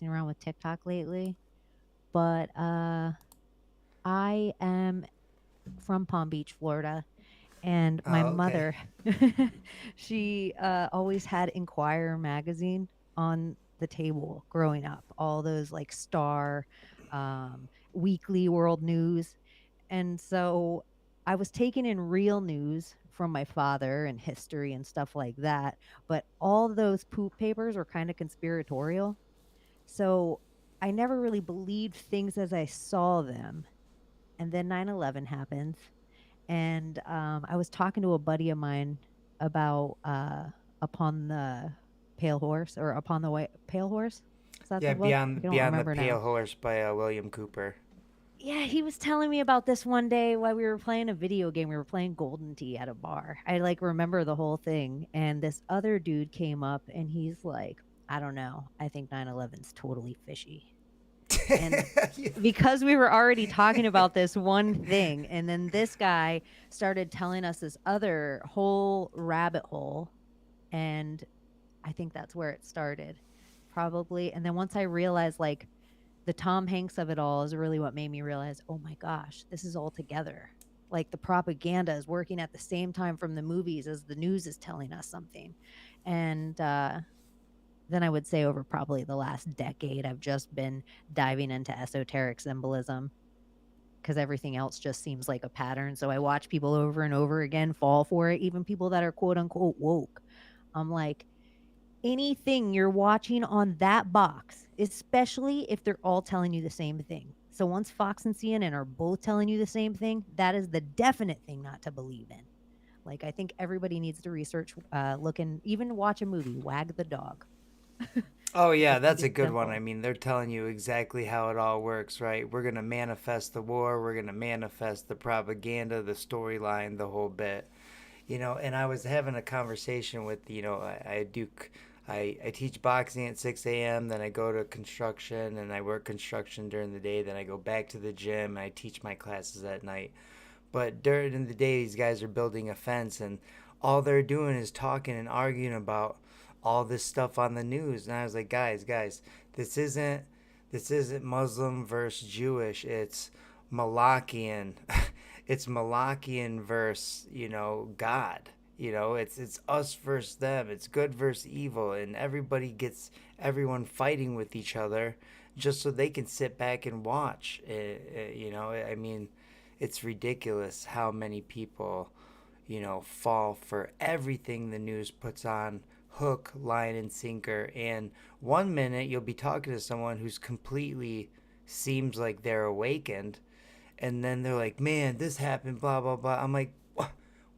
around with TikTok lately, but I am from Palm Beach, Florida, and my Oh, okay. mother, she always had Inquirer magazine on the table growing up. All those like Star, Weekly World News, and so I was taking in real news from my father and history and stuff like that. But all those poop papers were kind of conspiratorial. So I never really believed things as I saw them. And then 9/11 happened. And I was talking to a buddy of mine about Upon the Pale Horse or Upon the White Pale Horse. Is that the Yeah, book? I Beyond don't Beyond the remember now. Pale Horse by William Cooper. Yeah, he was telling me about this one day while we were playing a video game. We were playing Golden Tee at a bar. I like remember the whole thing. And this other dude came up and he's like, I don't know. I think 9/11's totally fishy. And because we were already talking about this one thing, and then this guy started telling us this other whole rabbit hole, and I think that's where it started, probably. And then once I realized, like, the Tom Hanks of it all is really what made me realize, oh my gosh, this is all together. Like the propaganda is working at the same time from the movies as the news is telling us something. And then I would say over probably the last decade, I've just been diving into esoteric symbolism because everything else just seems like a pattern. So I watch people over and over again fall for it, even people that are quote unquote woke. I'm like, anything you're watching on that box, especially if they're all telling you the same thing. So once Fox and CNN are both telling you the same thing, that is the definite thing not to believe in. Like I think everybody needs to research, look and even watch a movie, Wag the Dog. Oh I yeah, think that's a it's good one. I simple. mean, they're telling you exactly how it all works, right? We're going to manifest the war, we're going to manifest the propaganda, the storyline, the whole bit. And I was having a conversation with, I teach boxing at 6 a.m., then I go to construction and I work construction during the day, then I go back to the gym and I teach my classes at night. But during the day, these guys are building a fence, and all they're doing is talking and arguing about all this stuff on the news. And I was like, guys, this isn't this isn't Muslim versus Jewish. It's Malachian. It's Malachian versus God. It's us versus them. It's good versus evil, and everybody gets everyone fighting with each other just so they can sit back and watch. I mean, it's ridiculous how many people, fall for everything the news puts on hook, line, and sinker. And one minute you'll be talking to someone who's completely seems like they're awakened, and then they're like, man, this happened, blah, blah, blah. I'm like,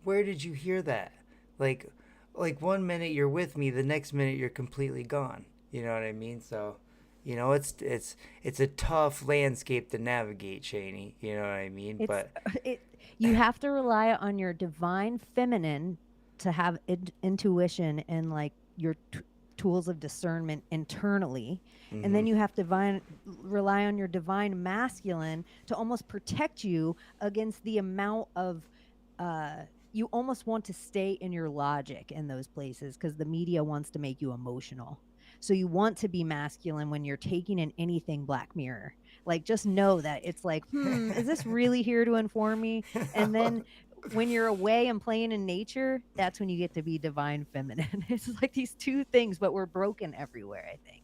where did you hear that? Like, like one minute you're with me, the next minute you're completely gone. You know what I mean? So, it's a tough landscape to navigate, Cheney. You know what I mean? It's But it you have to rely on your divine feminine to have intuition and like your tools of discernment internally, and then mm-hmm. you have to rely on your divine masculine to almost protect you against the amount of uh you almost want to stay in your logic in those places because the media wants to make you emotional. So you want to be masculine when you're taking in anything Black Mirror. Like, just know that it's like, is this really here to inform me? And then when you're away and playing in nature, that's when you get to be divine feminine. It's like these two things, but we're broken everywhere, I think.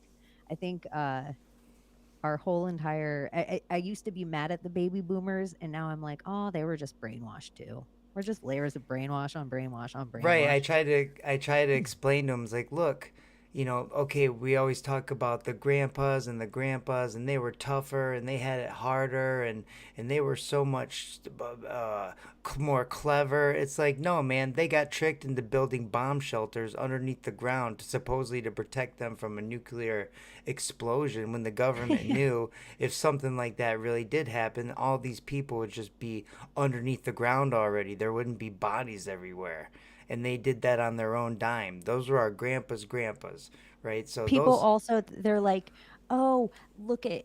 I think our whole entire I used to be mad at the baby boomers, and now I'm like, oh, they were just brainwashed too. We're just layers of brainwash on brainwash on Right. I brainwash. try to I try to explain to them, it's like, look, okay, we always talk about the grandpas, and they were tougher and they had it harder, and they were so much more clever. It's like, no, man, they got tricked into building bomb shelters underneath the ground supposedly to protect them from a nuclear explosion when the government Yeah. knew if something like that really did happen, all these people would just be underneath the ground already. There wouldn't be bodies everywhere, and they did that on their own dime. Those were our grandpas, right? So People those, also they're like, oh, look at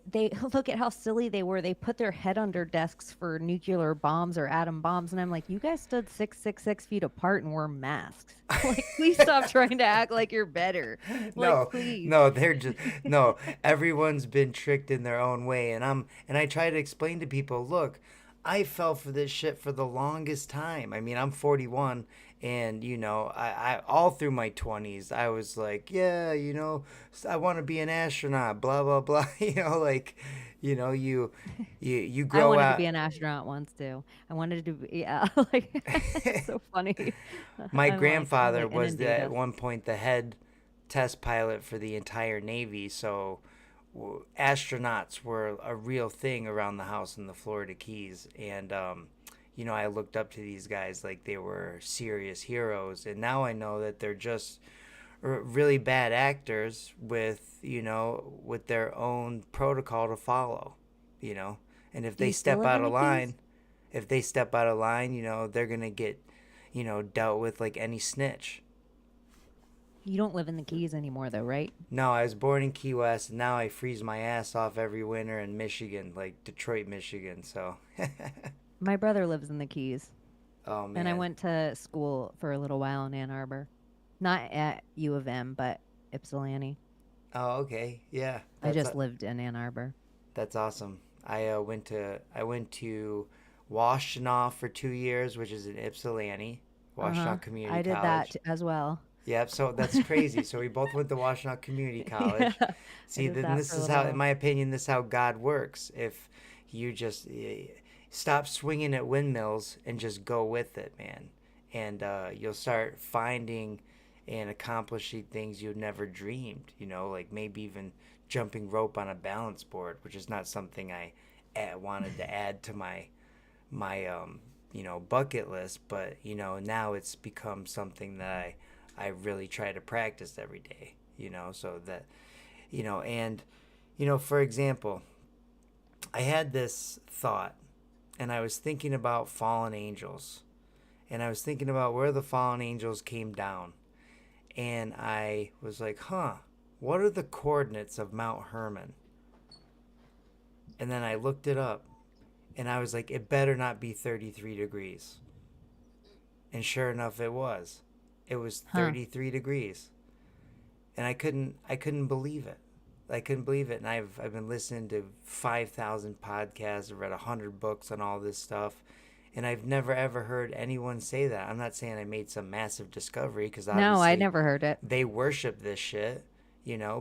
how silly they were. They put their head under desks for nuclear bombs or atom bombs, and I'm like, you guys stood 6 feet apart and wore masks. Like, please stop trying to act like you're better. Like, No, please. no, they're just no. Everyone's been tricked in their own way, and I try to explain to people, look, I fell for this shit for the longest time. I mean, I'm 41, and I all through my 20s, I was like, yeah, I want to be an astronaut, blah blah blah. Like, you I grow wanted to out. be an astronaut once too. I wanted to be, yeah, like it's so funny. My I'm grandfather like was inundate at us. one point the head test pilot for the entire Navy, so astronauts were a real thing around the house in the Florida Keys. And, I looked up to these guys like they were serious heroes. And now I know that they're just really bad actors with their own protocol to follow, you know. And Do you still live in the Keys? if they step out of line, they're going to get, dealt with like any snitch. You don't live in the Keys anymore, though, right? No, I was born in Key West, and now I freeze my ass off every winter in Michigan, like Detroit, Michigan. So, My brother lives in the Keys, oh and I man. went to school for a little while in Ann Arbor. Not at U of M, but Ypsilanti. Oh, okay. Yeah, I just lived in Ann Arbor. that's awesome. I went to Washtenaw for 2 years, which is in Ypsilanti, Uh-huh. Washtenaw Community I did that College. as well. Yep. So that's crazy. So we both went to Washtenaw Community Yeah, College. I See, did then that this for a is little how, in while. my opinion, this is how God works. If you just stop swinging at windmills and just go with it, man, and you'll start finding and accomplishing things you'd never dreamed. Like maybe even jumping rope on a balance board, which is not something I wanted to add to my bucket list, but now it's become something that I really try to practice every day. So that and for example, I had this thought, and I was thinking about fallen angels, and I was thinking about where the fallen angels came down, and I was like, huh, what are the coordinates of Mount Hermon? And then I looked it up, and I was like, it better not be 33 degrees. And sure enough, it was. It was Huh. 33 degrees, and I couldn't believe it. I couldn't believe it. And I've been listening to 5,000 podcasts. I've read 100 books on all this stuff, and I've never ever heard anyone say that. I'm not saying I made some massive discovery, because No, I obviously never heard it. they worship this shit,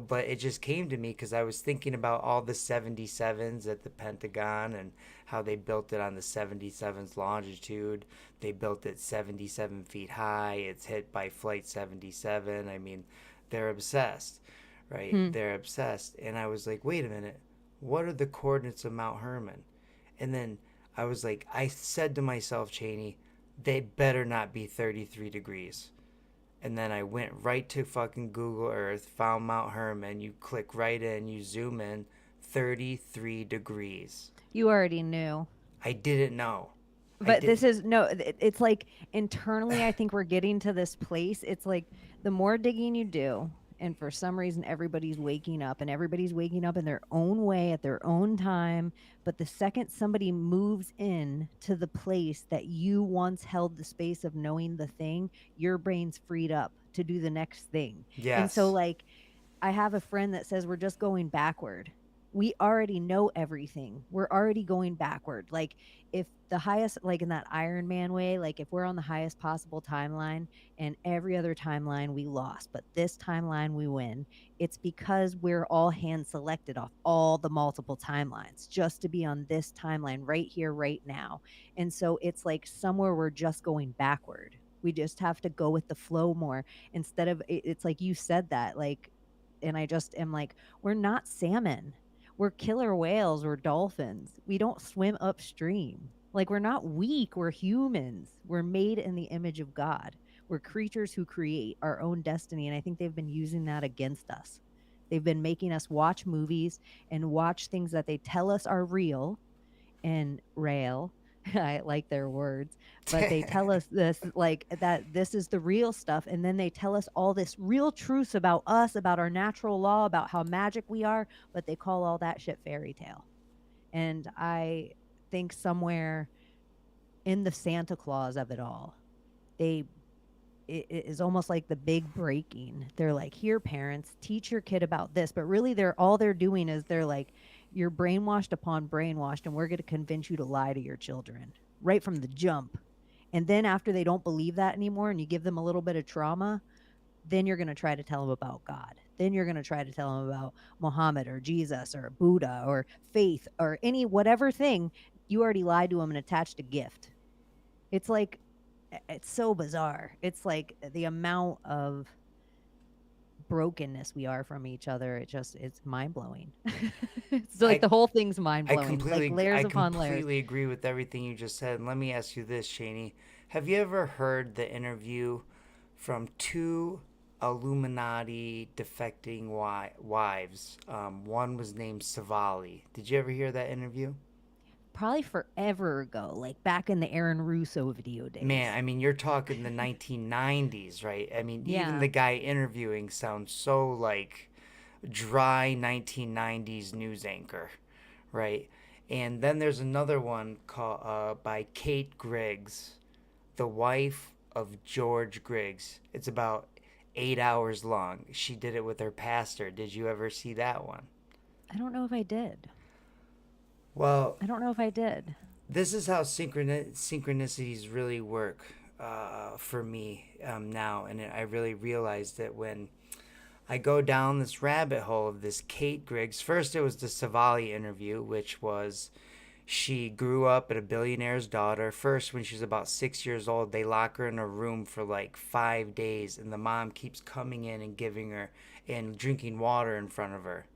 but it just came to me because I was thinking about all the 77s at the Pentagon, and how they built it on the 77th longitude. They built it 77 feet high. It's hit by Flight 77. I mean, they're obsessed, right? Hmm. They're obsessed. And I was like, wait a minute, what are the coordinates of Mount Hermon? And then I was like, I said to myself, Cheney, they better not be 33 degrees. And then I went right to fucking Google Earth, found Mount Hermon. You click right in, you zoom in, 33 degrees. You already knew. I didn't know. I But this didn't. is no, it's like internally, I think we're getting to this place. It's like the more digging you do, and for some reason, everybody's waking up and everybody's waking up in their own way at their own time. But the second somebody moves in to the place that you once held the space of knowing the thing, your brain's freed up to do the next thing. And so, Yes. like, I have a friend that says we're just going backward. We already know everything. We're already going backward. Like, if the highest, like in that Iron Man way, like if we're on the highest possible timeline and every other timeline we lost, but this timeline we win, it's because we're all hand selected off all the multiple timelines just to be on this timeline right here, right now. And so it's like somewhere we're just going backward. We just have to go with the flow more instead of it's like you said that, like, and I just am like, we're not salmon. We're killer whales. We're dolphins. We don't swim upstream. Like, we're not weak. We're humans. We're made in the image of God. We're creatures who create our own destiny. And I think they've been using that against us. They've been making us watch movies and watch things that they tell us are real and real. I like their words, but they tell us this, like, that this is the real stuff, and then they tell us all this real truths about us, about our natural law, about how magic we are, but they call all that shit fairy tale. And I think somewhere in the Santa Claus of it all, they it is almost like the big breaking. They're like, "Here, parents, teach your kid about this," but really, they're doing is they're like, "You're brainwashed upon brainwashed, and we're going to convince you to lie to your children right from the jump." And then after they don't believe that anymore, and you give them a little bit of trauma, then you're going to try to tell them about God. Then you're going to try to tell them about Muhammad or Jesus or Buddha or faith or any whatever thing. You already lied to them and attached a gift. It's like it's so bizarre. It's like the amount of brokenness we are from each other. It's mind blowing. It's like I the whole thing's mind blowing, like I layers upon layers. completely agree with everything you just said. And let me ask you this, Shani. Have you ever heard the interview from two Illuminati defecting wives? One was named Savali. Did you ever hear that interview? Probably forever ago, like back in the Aaron Russo video Man, days. I mean, you're talking the 1990s, right? I mean, even Yeah. the guy interviewing sounds so like dry 1990s news anchor, right? And then there's another one called by Kate Griggs, the wife of George Griggs. It's about 8 hours long. She did it with her pastor. Did you ever see that one? I don't know if I did. Well, I don't know if I did. this is how synchronicities really work for me now, and I really realized that when I go down this rabbit hole of this Kate Griggs. First, it was the Savali interview, which was she grew up at a billionaire's daughter. First, when she was about 6 years old, they lock her in a room for like 5 days, and the mom keeps coming in and giving her and drinking water in front of her,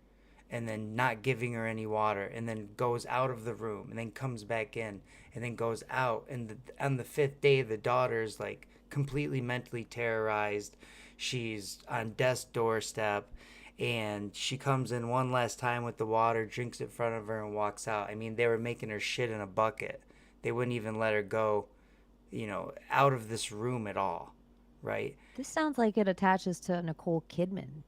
and then not giving her any water, and then goes out of the room, and then comes back in, and then goes out. And on the fifth day, the daughter's like completely mentally terrorized. She's on death's doorstep, and she comes in one last time with the water, drinks it in front of her, and walks out. I mean, they were making her shit in a bucket. They wouldn't even let her go, out of this room at all, right? This sounds like it attaches to Nicole Kidman.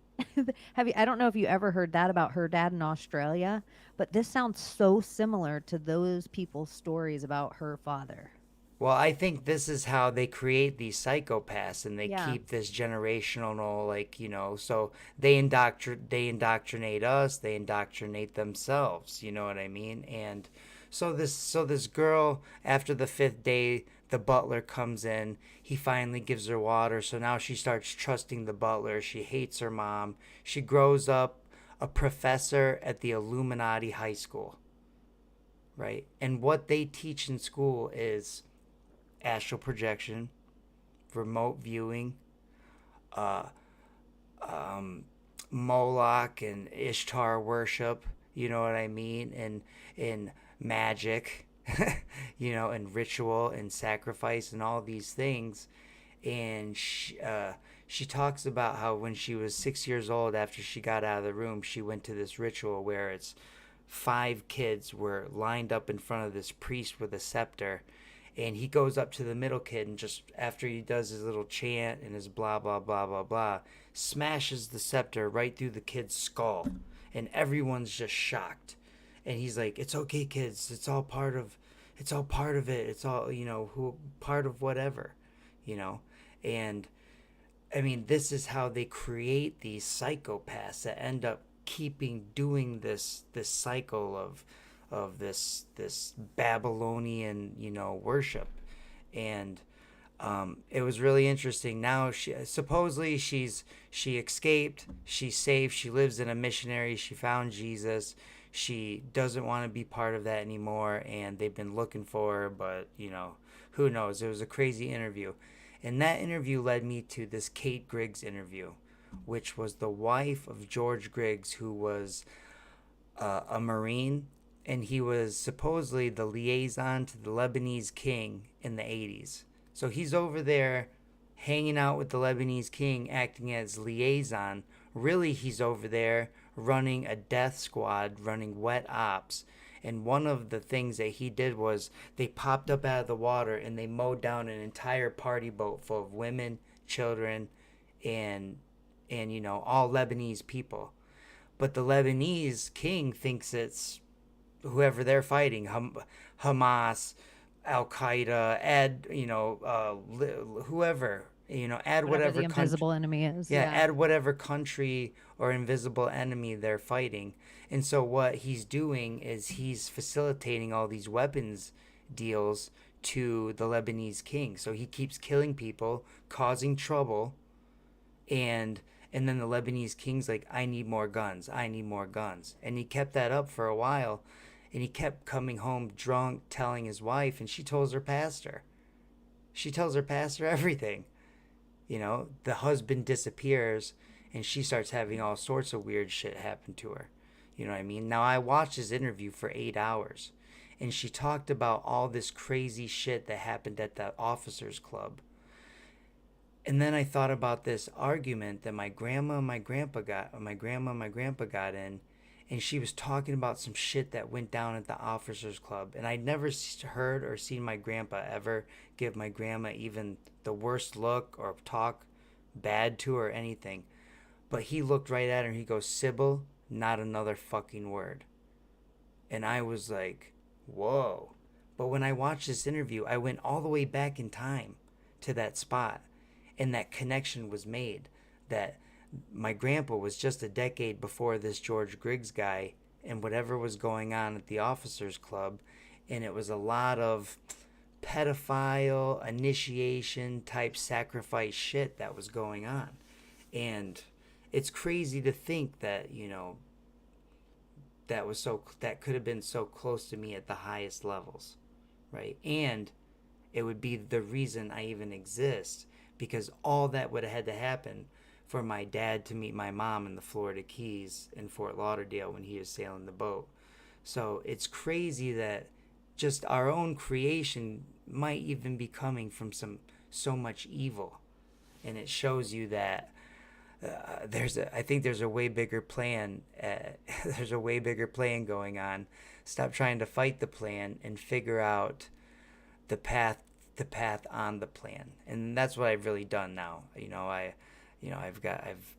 Have you I don't know if you ever heard that about her dad in Australia, but this sounds so similar to those people's stories about her father. Well, I think this is how they create these psychopaths, and they Yeah. keep this generational, like, so they indoctrinate us, they indoctrinate themselves, you know what I mean? And so this girl, after the fifth day, the butler comes in, he finally gives her water, so now she starts trusting the butler. She hates her mom. She grows up a professor at the Illuminati high school, right? And what they teach in school is astral projection, remote viewing, uh, um, Moloch and Ishtar worship. You know what I mean? And in magic, and ritual and sacrifice and all these things. And she talks about how when she was 6 years old, after she got out of the room, she went to this ritual where it's 5 kids were lined up in front of this priest with a scepter, and he goes up to the middle kid and just after he does his little chant and his blah blah blah blah blah, smashes the scepter right through the kid's skull, and everyone's just shocked. And he's like, "It's okay, kids. It's all part of it. It's all who part of whatever, you know." And I mean, this is how they create these psychopaths that end up keeping doing this cycle of this Babylonian worship. And it was really interesting. Now she supposedly she escaped, she's safe, she lives in a missionary, she found Jesus. She doesn't want to be part of that anymore, and they've been looking for her, but who knows? It was a crazy interview. And that interview led me to this Kate Griggs interview, which was the wife of George Griggs, who was a Marine, and he was supposedly the liaison to the Lebanese king in the 80s. So he's over there hanging out with the Lebanese king, acting as liaison. Really, he's over there running a death squad, running wet ops. And one of the things that he did was they popped up out of the water and they mowed down an entire party boat full of women, children, and all Lebanese people. But the Lebanese king thinks it's whoever they're fighting, Hamas, Al Qaeda, add whoever, add Whatever whatever the country, invisible enemy is. yeah, Yeah. add whatever country or invisible enemy they're fighting. And so what he's doing is he's facilitating all these weapons deals to the Lebanese king. So he keeps killing people, causing trouble, and then the Lebanese king's like, I need more guns. I need more guns. And he kept that up for a while, and he kept coming home drunk, telling his wife, and she tells her pastor. She tells her pastor everything. The husband disappears, and she starts having all sorts of weird shit happen to her. You know what I mean? Now, I watched this interview for 8 hours, and she talked about all this crazy shit that happened at the officers club. And then I thought about this argument that my grandma and my grandpa got in, and she was talking about some shit that went down at the officers club, and I'd never heard or seen my grandpa ever give my grandma even the worst look or talk bad to her or anything. But he looked right at her and he goes, Sybil, not another fucking word. And I was like, whoa. But when I watched this interview, I went all the way back in time to that spot, and that connection was made that my grandpa was just a decade before this George Griggs guy and whatever was going on at the officers club, and it was a lot of pedophile initiation type sacrifice shit that was going on. And it's crazy to think that that could have been so close to me at the highest levels, right? And it would be the reason I even exist, because all that would have had to happen for my dad to meet my mom in the Florida Keys in Fort Lauderdale when he was sailing the boat. So it's crazy that just our own creation might even be coming from so much evil, and it shows you that I think there's a way bigger plan. There's a way bigger plan going on. Stop trying to fight the plan and figure out the path on the plan. And that's what I've really done now. I've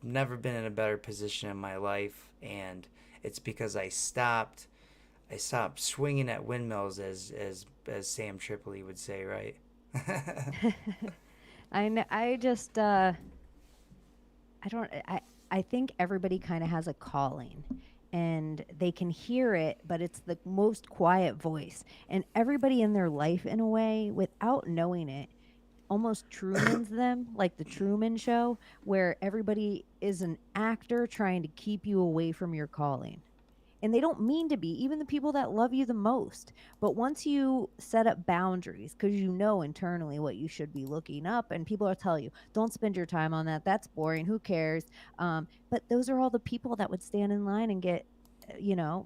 never been in a better position in my life, and it's because I stopped swinging at windmills, as Sam Tripoli would say, right? I just I don't I think everybody kind of has a calling, and they can hear it, but it's the most quiet voice. And everybody in their life, in a way, without knowing it, almost Trumans them, like the Truman Show, where everybody is an actor trying to keep you away from your calling. And they don't mean to be, even the people that love you the most. But once you set up boundaries, because you know internally what you should be looking up, and people will tell you, don't spend your time on that. That's boring. Who cares? But those are all the people that would stand in line and get,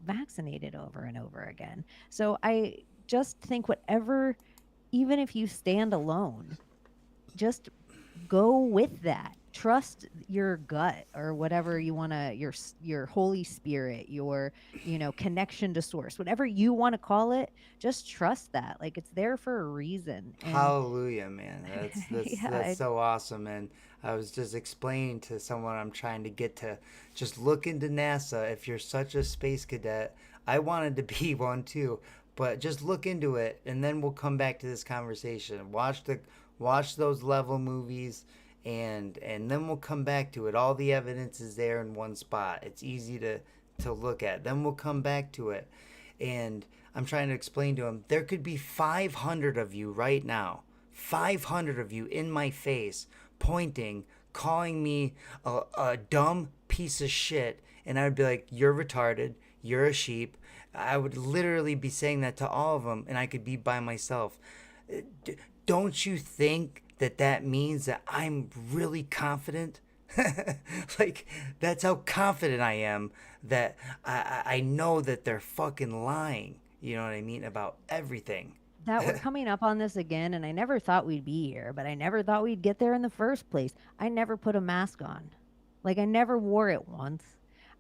vaccinated over and over again. So I just think whatever, even if you stand alone, just go with that. Trust your gut, or whatever you want to, your Holy Spirit, your connection to source, whatever you want to call it. Just trust that, like, it's there for a reason. And Hallelujah, man. That's yeah, so awesome. And I was just explaining to someone I'm trying to get to just look into NASA. If you're such a space cadet, I wanted to be one too, but just look into it, and then we'll come back to this conversation. Watch those level movies, and then we'll come back to it. All the evidence is there in one spot. It's easy to look at. Then we'll come back to it. And I'm trying to explain to him, there could be 500 of you right now, 500 of you in my face, pointing, calling me a dumb piece of shit, and I would be like, you're retarded, you're a sheep. I would literally be saying that to all of them, and I could be by myself. Don't you think that means that I'm really confident? Like, that's how confident I am, that I know that they're fucking lying. You know what I mean? About everything. that we're coming up on this again, and I never thought we'd be here, but I never thought we'd get there in the first place. I never put a mask on. Like, I never wore it once.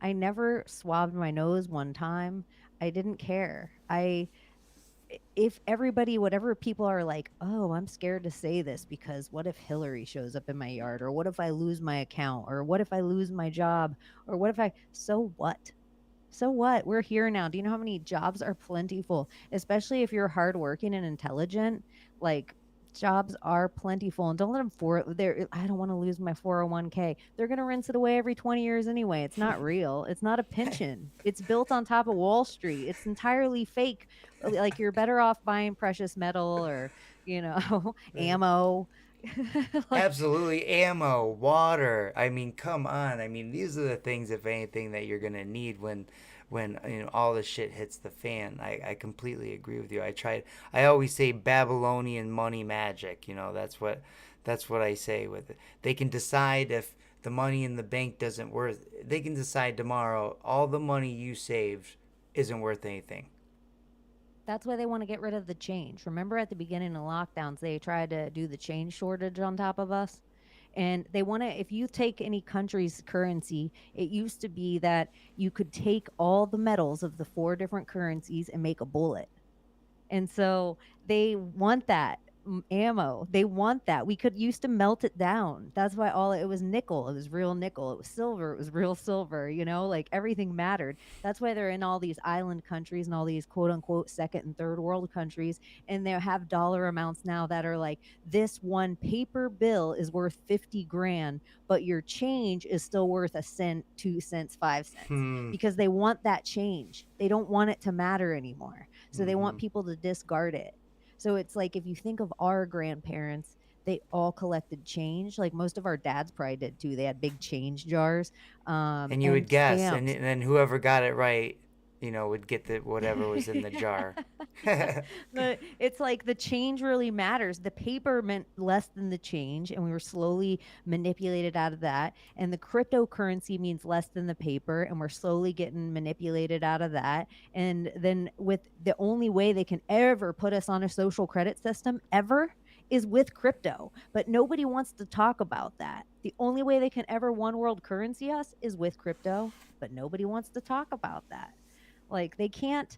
I never swabbed my nose one time. I didn't care. If everybody, whatever people are like, oh, I'm scared to say this because what if Hillary shows up in my yard? Or what if I lose my account? Or what if I lose my job? Or what if I, so what? So what? We're here now. Do you know how many jobs are plentiful, especially if you're hardworking and intelligent? Like, jobs are plentiful, and don't let them for there. I don't want to lose my 401k. They're going to rinse it away every 20 years anyway. It's not real. It's not a pension. It's built on top of Wall Street. It's entirely fake. Like, you're better off buying precious metal or, Right. ammo. Like, Absolutely, ammo, water. I mean, come on. I mean, these are the things, if anything, that you're gonna need when all this shit hits the fan. I completely agree with you. I always say Babylonian money magic. That's what I say with it. They can decide if the money in the bank doesn't worth. They can decide tomorrow all the money you saved isn't worth anything. that's why they want to get rid of the change. Remember at the beginning of lockdowns, they tried to do the change shortage on top of us? And they want to, if you take any country's currency, it used to be that you could take all the metals of the four different currencies and make a bullet. And so they want that ammo. They want that. We could used to melt it down. That's why all it was nickel. It was real nickel. It was silver. It was real silver. Like everything mattered. That's why they're in all these island countries and all these quote unquote second and third world countries. And they have dollar amounts now that are like this one paper bill is worth 50 grand, but your change is still worth a cent, 2 cents, 5 cents Hmm. because they want that change. They don't want it to matter anymore. So they want Mm-hmm. people to discard it. So it's like if you think of our grandparents, they all collected change. Like most of our dads probably did too. They had big change jars, And you would and guess, and, stamps. and then whoever got it right, would get the whatever was in the jar. But it's like the change really matters. The paper meant less than the change, and we were slowly manipulated out of that. And the cryptocurrency means less than the paper, and we're slowly getting manipulated out of that. And then, with the only way they can ever put us on a social credit system ever is with crypto. But nobody wants to talk about that. The only way they can ever one world currency us is with crypto, but nobody wants to talk about that. Like, they can't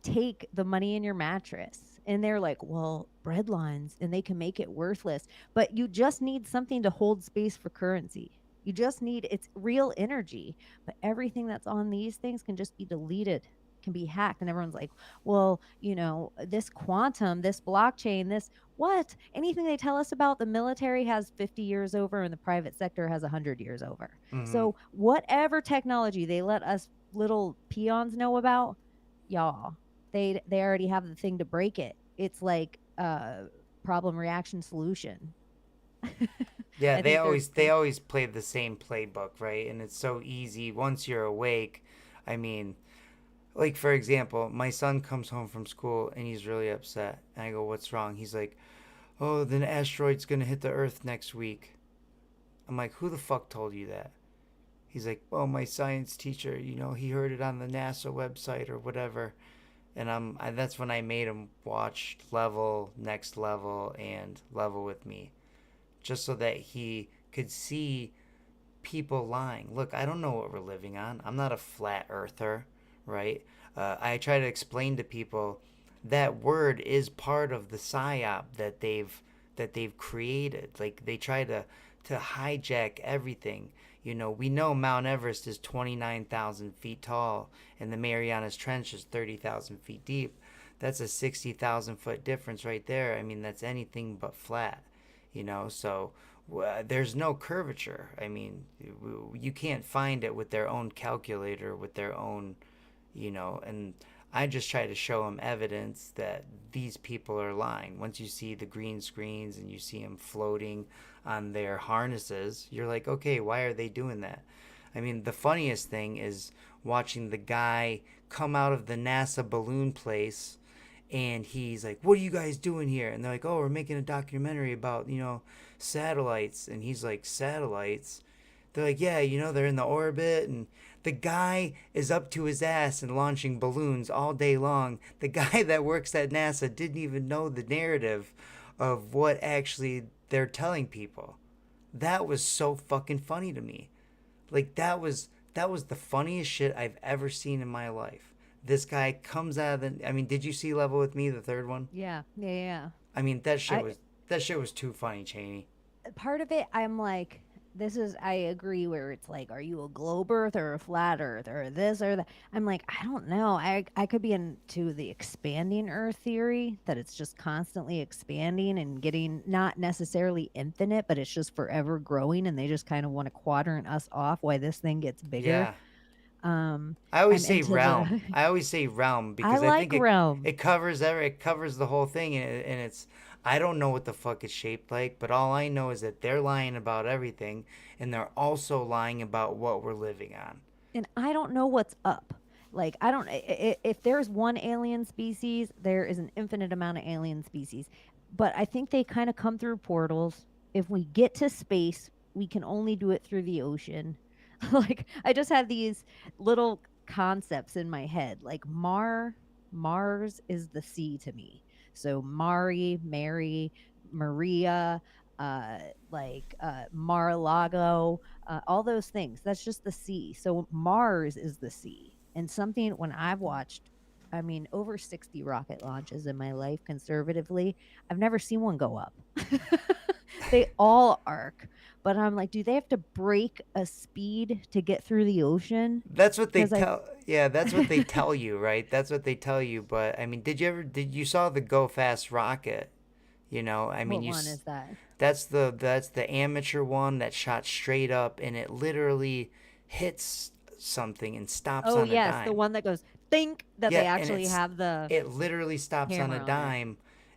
take the money in your mattress. And they're like, well, bread lines, and they can make it worthless. But you just need something to hold space for currency. You just need it's real energy. But everything that's on these things can just be deleted, can be hacked. And everyone's like, well, this quantum, this blockchain, this what? Anything they tell us about the military has 50 years over and the private sector has 100 years over. Mm-hmm. So whatever technology they let us little peons know about, y'all, they already have the thing to break it. It's like problem reaction solution. Yeah, I they think they're always they always play the same playbook, right? And it's so easy once you're awake. I mean, like for example, my son comes home from school and he's really upset, and I go, "What's wrong?" He's like, "Oh, the asteroid's gonna hit the Earth next week." I'm like, "Who the fuck told you that?" He's like, "Well, my science teacher, he heard it on the NASA website or whatever." And that's when I made him watch Level, Next Level, and Level with Me, just so that he could see people lying. Look, I don't know what we're living on. I'm not a flat earther, right? I try to explain to people that word is part of the psyop that they've created. Like they try to hijack everything. We know Mount Everest is 29,000 feet tall and the Marianas Trench is 30,000 feet deep. That's a 60,000 foot difference right there. I mean, that's anything but flat, so there's no curvature. I mean, you can't find it with their own calculator, with their own, and I just try to show them evidence that these people are lying. Once you see the green screens and you see them floating on their harnesses, you're like, okay, why are they doing that? I mean, the funniest thing is watching the guy come out of the NASA balloon place and he's like, "What are you guys doing here?" And they're like, "Oh, we're making a documentary about satellites." And he's like, "Satellites?" They're like, "Yeah, they're in the orbit." And the guy is up to his ass and launching balloons all day long. The guy that works at NASA didn't even know the narrative of what actually they're telling people. That was so fucking funny to me. Like That was the funniest shit I've ever seen in my life. This guy comes out of the. I mean, did you see Level with Me, the third one? Yeah, yeah, yeah. I mean, I that shit was too funny, Cheney. part of it I'm like, this is, I agree, where it's like, are you a globe earth or a flat earth or this or that? I'm like, I don't know. I could be into the expanding earth theory, that it's just constantly expanding and getting not necessarily infinite, but it's just forever growing, and they just kind of want to quadrant us off while this thing gets bigger. Yeah, um I always I'm say into realm. the I always say realm I because I like think realm. it covers it covers the whole thing, and it's. I don't know what the fuck it's shaped like, but all I know is that they're lying about everything, and they're also lying about what we're living on. And I don't know what's up. Like, I don't, if there's one alien species, there is an infinite amount of alien species. But I think they kind of come through portals. If we get to space, we can only do it through the ocean. Like, I just have these little concepts in my head. Like, Mars is the sea to me. So Mari, Mary, Maria, uh, Mar-a-Lago, all those things. That's just the sea. So Mars is the sea. And something, when I've watched, I mean, over 60 rocket launches in my life conservatively, I've never seen one go up. They all arc. But I'm like, do they have to break a speed to get through the ocean? That's what they Because I, tell. Yeah, that's what they tell you, right? That's what they tell you. But I mean, did you saw the Go Fast rocket? You know, I mean, what one is that? that's the amateur one that shot straight up, and it literally hits something and stops Oh, on a yes, the dime. one that goes think, that they Yeah, and actually have the it literally stops on a camera on it. dime,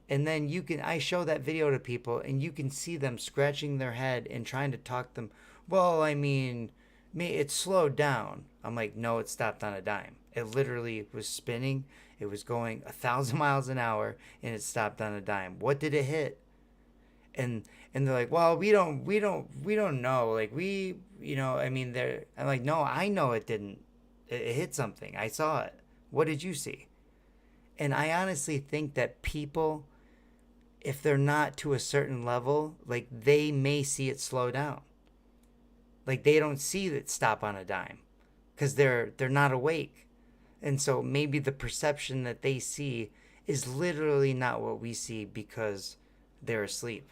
and then I show that video to people, and you can see them scratching their head and trying to talk them. Well, I mean, me, it slowed down. I'm like, no, it stopped on a dime. It literally was spinning. It was going 1,000 miles an hour, and it stopped on a dime. What did it hit? And they're like, well, we don't know. Like I mean, they're. I'm like, no, I know it didn't. It hit something. I saw it. What did you see? And I honestly think that people, if they're not to a certain level, like they may see it slow down. Like they don't see it stop on a dime because they're not awake. And so maybe the perception that they see is literally not what we see because they're asleep.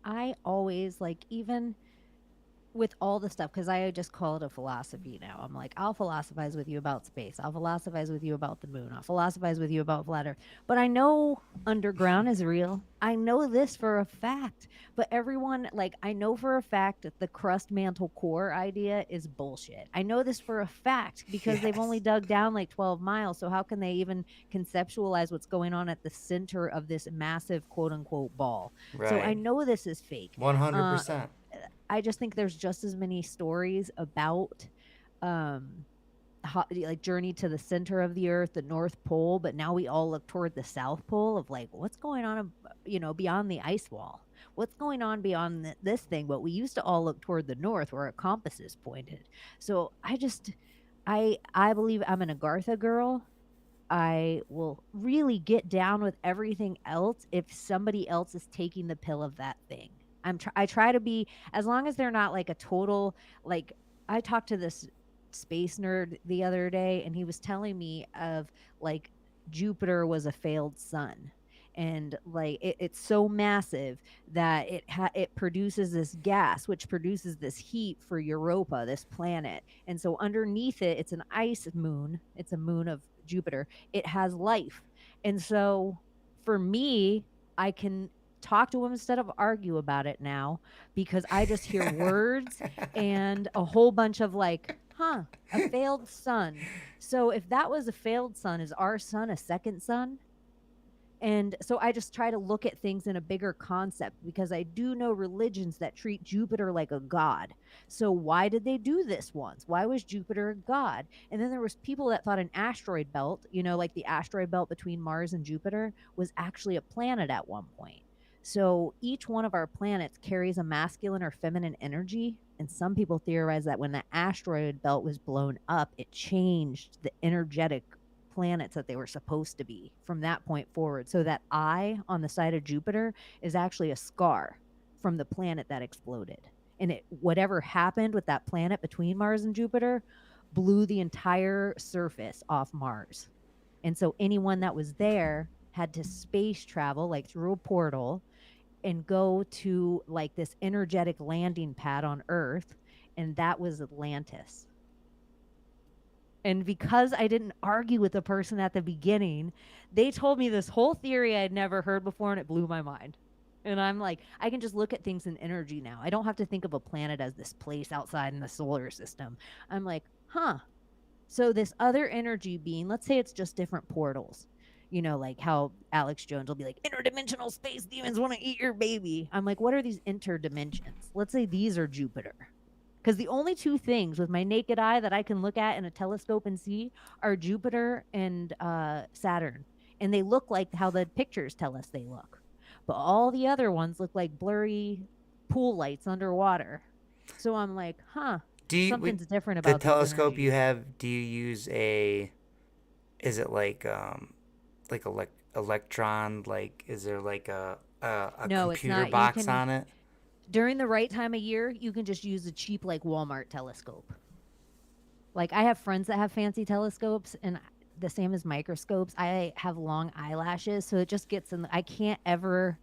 I always like, even with all the stuff, because I just call it a philosophy now. I'm like, I'll philosophize with you about space. I'll philosophize with you about the moon. I'll philosophize with you about flat Earth. But I know underground is real. I know this for a fact. But everyone, like, I know for a fact that the crust mantle core idea is bullshit. I know this for a fact because they've only Yes. dug down like 12 miles. So how can they even conceptualize what's going on at the center of this massive quote unquote ball? So I Right. know this is fake. Uh, 100%. I just think there's just as many stories about um like Journey to the Center of the Earth, the North Pole, but now we all look toward the South Pole of like what's going on, beyond the ice wall. What's going on beyond this thing? But we used to all look toward the north where our compasses pointed. So I believe I'm an Agartha girl. I will really get down with everything else if somebody else is taking the pill of that thing. I try to be, as long as they're not like a total, like, I talked to this space nerd the other day, and he was telling me of, like, Jupiter was a failed sun, and like it's so massive that it produces this gas, which produces this heat for Europa, this planet. And so underneath it, it's an ice moon. It's a moon of Jupiter. It has life. And so for me, I can talk to him instead of argue about it now, because I just hear words and a whole bunch of like, huh, a failed sun. So if that was a failed sun, is our sun a second sun? And so I just try to look at things in a bigger concept, because I do know religions that treat Jupiter like a god. So why did they do this once? Why was Jupiter a god? And then there was people that thought an asteroid belt, like the asteroid belt between Mars and Jupiter, was actually a planet at one point. So each one of our planets carries a masculine or feminine energy. And some people theorize that when the asteroid belt was blown up, it changed the energetic planets that they were supposed to be from that point forward. So that eye on the side of Jupiter is actually a scar from the planet that exploded. and it whatever happened with that planet between Mars and Jupiter blew the entire surface off Mars. And so anyone that was there had to space travel like through a portal and go to like this energetic landing pad on Earth, and that was Atlantis. And because I didn't argue with the person at the beginning, they told me this whole theory I'd never heard before, and it blew my mind. And I'm like, I can just look at things in energy now. I don't have to think of a planet as this place outside in the solar system. I'm like, huh. So this other energy being, let's say it's just different portals. You know, like how Alex Jones will be like, interdimensional space demons want to eat your baby. I'm like, what are these interdimensions? Let's say these are Jupiter. Because the only two things with my naked eye that I can look at in a telescope and see are Jupiter and Saturn. And they look like how the pictures tell us they look. But all the other ones look like blurry pool lights underwater. So I'm like, huh, Do you something's different the about these telescope you energies. have? Do you use a? Is it like electron? Like, is there like a No, it's computer not. You box can, on it? during the right time of year, you can just use a cheap, like Walmart telescope. Like I have friends that have fancy telescopes and the same as microscopes. I have long eyelashes, so it just gets in I can't ever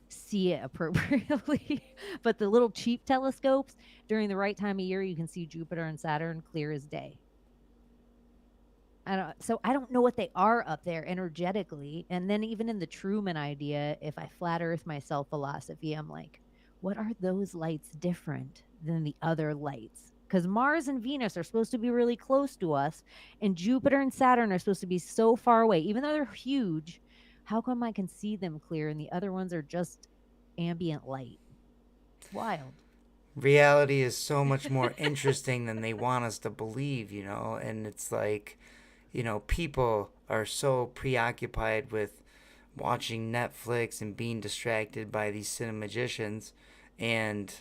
see it appropriately. But the little cheap telescopes, during the right time of year, you can see Jupiter and Saturn clear as day. I don't know what they are up there energetically. And then even in the Truman idea, if I flat earth myself philosophy, I'm like, what are those lights different than the other lights? Because Mars and Venus are supposed to be really close to us, and Jupiter and Saturn are supposed to be so far away. Even though they're huge, how come I can see them clear and the other ones are just ambient light? It's wild. Reality is so much more interesting than they want us to believe, and it's like, people are so preoccupied with watching Netflix and being distracted by these cinemagicians, and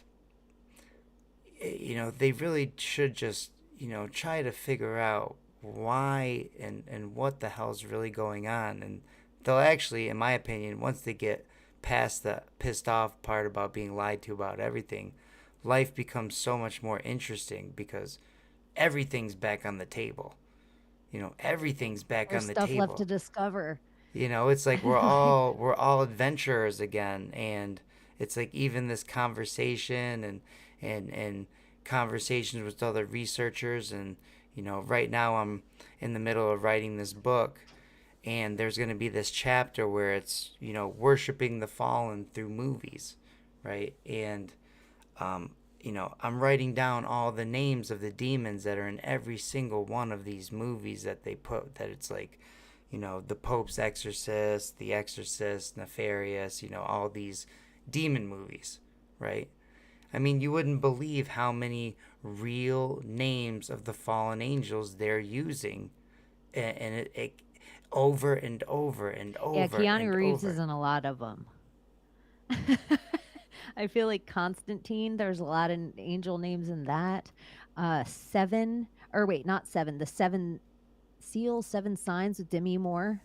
they really should just, try to figure out why and what the hell's really going on. And they'll actually, in my opinion, once they get past the pissed off part about being lied to about everything, life becomes so much more interesting because everything's back on the table. Everything's back There's on the stuff left to table. discover. It's like we're Like, all we're all adventurers again, and it's like even this conversation and conversations with other researchers, and right now I'm in the middle of writing this book, and there's going to be this chapter where it's worshiping the fallen through movies, right? And I'm writing down all the names of the demons that are in every single one of these movies that they put. That it's like, The Pope's Exorcist, The Exorcist, Nefarious, all these demon movies, right? I mean, you wouldn't believe how many real names of the fallen angels they're using, and it over and over and yeah, over Keanu and Reeves is over. in a lot of them. I feel like Constantine, there's a lot of angel names in that. Seven, or wait, not seven, the seven seals, seven signs with Demi Moore.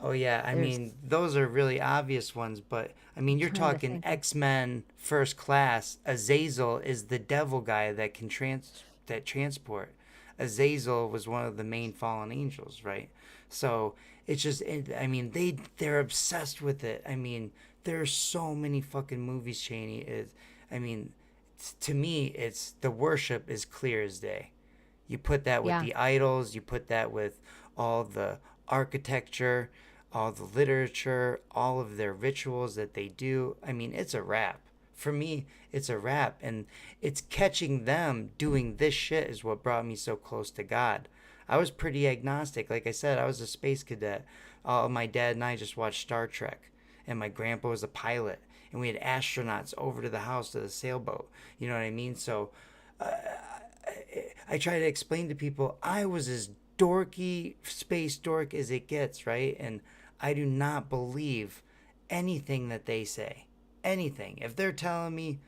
Oh yeah, I There's, mean those are really obvious ones, but I I'm mean you're trying to talking think of, X-Men First Class. Azazel is the devil guy that can transport. Azazel was one of the main fallen angels, right? So it's just, I mean they're obsessed with it. I mean there's so many fucking movies, Cheney. I mean, to me, it's the worship is clear as day. You put that with yeah, the idols, you put that with all the architecture, all the literature, all of their rituals that they do. I mean, it's a wrap. For me, it's a wrap. And it's catching them doing this shit is what brought me so close to God. I was pretty agnostic. Like I said, I was a space cadet. My dad and I just watched Star Trek. And my grandpa was a pilot. And we had astronauts over to the house to the sailboat. You know what I mean? So I try to explain to people I was as dorky, space dork as it gets, right? And I do not believe anything that they say. Anything. If they're telling me,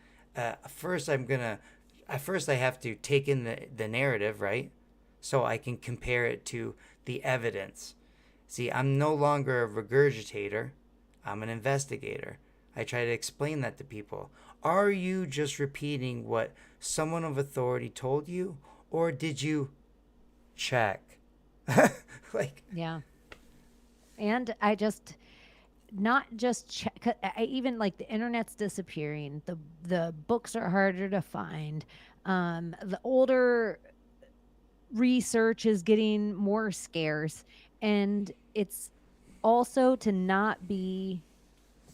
first I'm gonna, at first I have to take in the narrative, right? So I can compare it to the evidence. See, I'm no longer a regurgitator. I'm an investigator. I try to explain that to people. Are you just repeating what someone of authority told you, or did you check? Like, Yeah. And I just not just check. I even like the internet's disappearing. The books are harder to find. The older research is getting more scarce, and it's also to not be,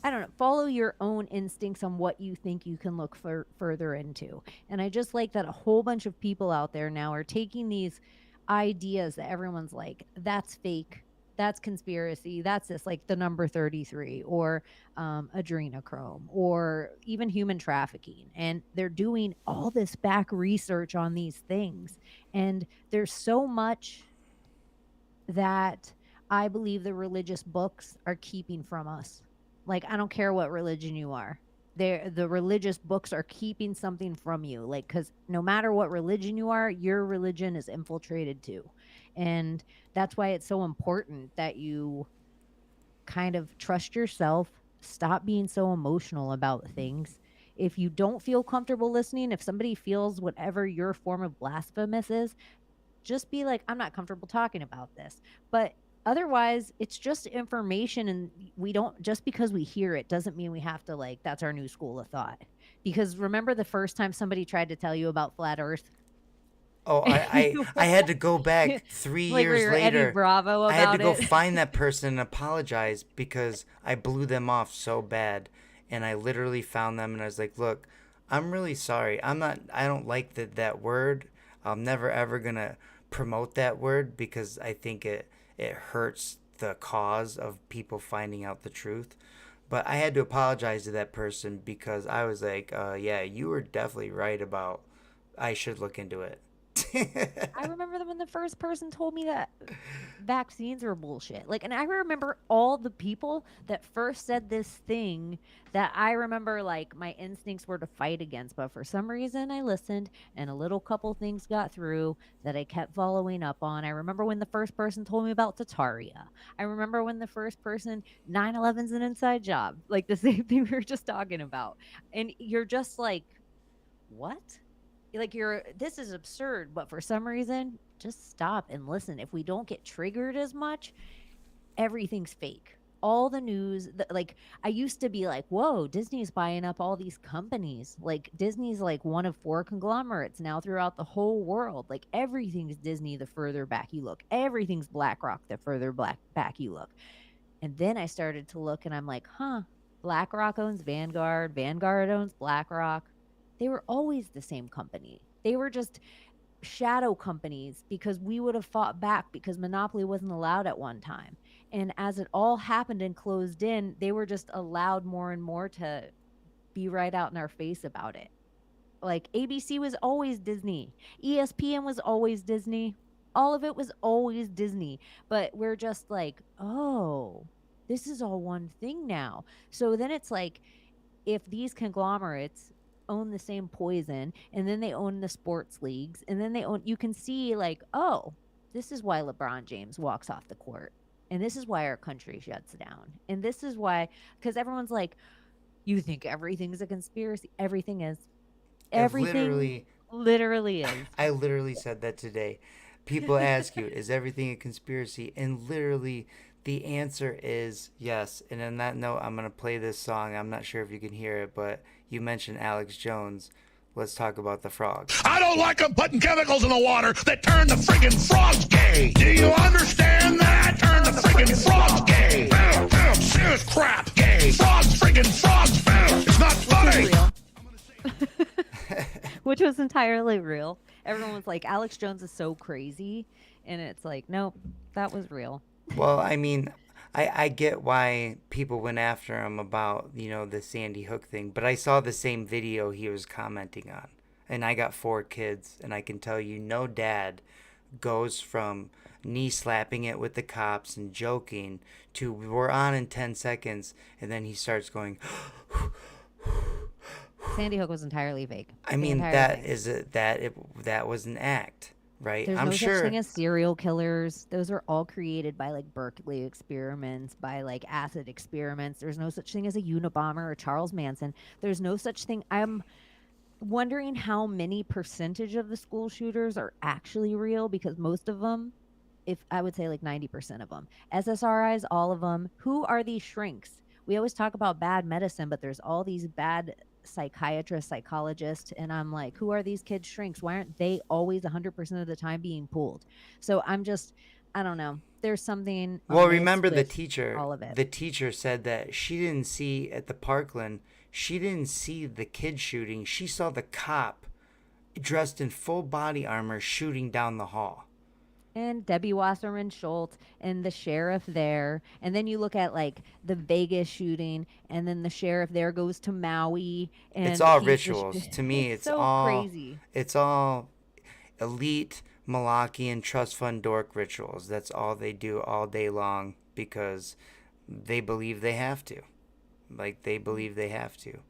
I don't know, follow your own instincts on what you think you can look for further into. And I just like that a whole bunch of people out there now are taking these ideas that everyone's like, that's fake, that's conspiracy, that's this, like the number 33, or adrenochrome, or even human trafficking. And they're doing all this back research on these things. And there's so much that I believe the religious books are keeping from us. Like, I don't care what religion you are. The religious books are keeping something from you. Like, cuz no matter what religion you are, your religion is infiltrated too. And that's why it's so important that you kind of trust yourself, stop being so emotional about things. If you don't feel comfortable listening, if somebody feels whatever your form of blasphemous is, just be like, I'm not comfortable talking about this. But otherwise, it's just information. And we don't, just because we hear it doesn't mean we have to, like, that's our new school of thought. Because remember the first time somebody tried to tell you about flat Earth? oh, I had to go back three Like, where years you're Eddie later. Bravo I had to about go it. find that person and apologize because I blew them off so bad. And I literally found them and I was like, look, I'm really sorry. I don't like that word. I'm never ever going to promote that word because I think it hurts the cause of people finding out the truth. But I had to apologize to that person because I was like, yeah, you were definitely right about I should look into it. I remember when the first person told me that vaccines were bullshit. Like, and I remember all the people that first said this thing that I remember, like, my instincts were to fight against. But for some reason, I listened, and a little couple things got through that I kept following up on. I remember when the first person told me about Tataria. I remember when the first person, 9/11's an inside job, like the same thing we were just talking about. And you're just like, what? Like, you're, this is absurd, but for some reason, just stop and listen. If we don't get triggered as much, everything's fake. All the news, like, I used to be like, whoa, Disney's buying up all these companies. Like, Disney's like one of four conglomerates now throughout the whole world. Like, everything's Disney the further back you look. Everything's BlackRock the further back you look. And then I started to look and I'm like, huh, BlackRock owns Vanguard. Vanguard owns BlackRock. They were always the same company. They were just shadow companies because we would have fought back because monopoly wasn't allowed at one time. And as it all happened and closed in, they were just allowed more and more to be right out in our face about it. Like, ABC was always Disney, ESPN was always Disney. All of it was always Disney. But we're just like, oh, this is all one thing now. So then it's like, if these conglomerates own the same poison, and then they own the sports leagues, and then they own, you can see, like, oh, this is why LeBron James walks off the court, and this is why our country shuts down, and this is why, because everyone's like, you think everything's a conspiracy. Everything is. It Everything literally is. I literally said that today. People ask you, is everything a conspiracy? And literally, the answer is yes. And on that note, I'm going to play this song. I'm not sure if you can hear it, but you mentioned Alex Jones. Let's talk about the frogs. I don't like them putting chemicals in the water that turn the friggin' frogs gay. Do you understand that? Turn the friggin' frogs gay. Serious crap. Gay. Frogs, friggin' frogs. It's not funny. Which was entirely real. Everyone was like, Alex Jones is so crazy. And it's like, nope, that was real. Well, I mean, I get why people went after him about, the Sandy Hook thing, but I saw the same video he was commenting on. And I got 4 kids, and I can tell you, no dad goes from knee slapping it with the cops and joking to we're on in 10 seconds, and then he starts going, Sandy Hook was entirely fake. I mean, that was an act, right? There's I'm no such thing sure. as serial killers. Those are all created by like Berkeley experiments, by like acid experiments. There's no such thing as a Unabomber or Charles Manson. There's no such thing. I'm wondering how many percentage of the school shooters are actually real, because most of them, if I would say like 90% of them, SSRIs, all of them. Who are these shrinks? We always talk about bad medicine, but there's all these bad psychiatrists, psychologists, and I'm like, who are these kids shrinks? Why aren't they always 100% of the time being pulled? So I'm just, I don't know. There's something Well, amiss remember the with teacher. all of it. The teacher said that she didn't see at the Parkland. She didn't see the kid shooting. She saw the cop dressed in full body armor shooting down the hall. And Debbie Wasserman Schultz and the sheriff there. And then you look at like the Vegas shooting, and then the sheriff there goes to Maui, It's and all he's rituals. To me, it's so crazy. it's all elite Malachian trust fund dork rituals. That's all they do all day long because they believe they have to. Like they believe they have to.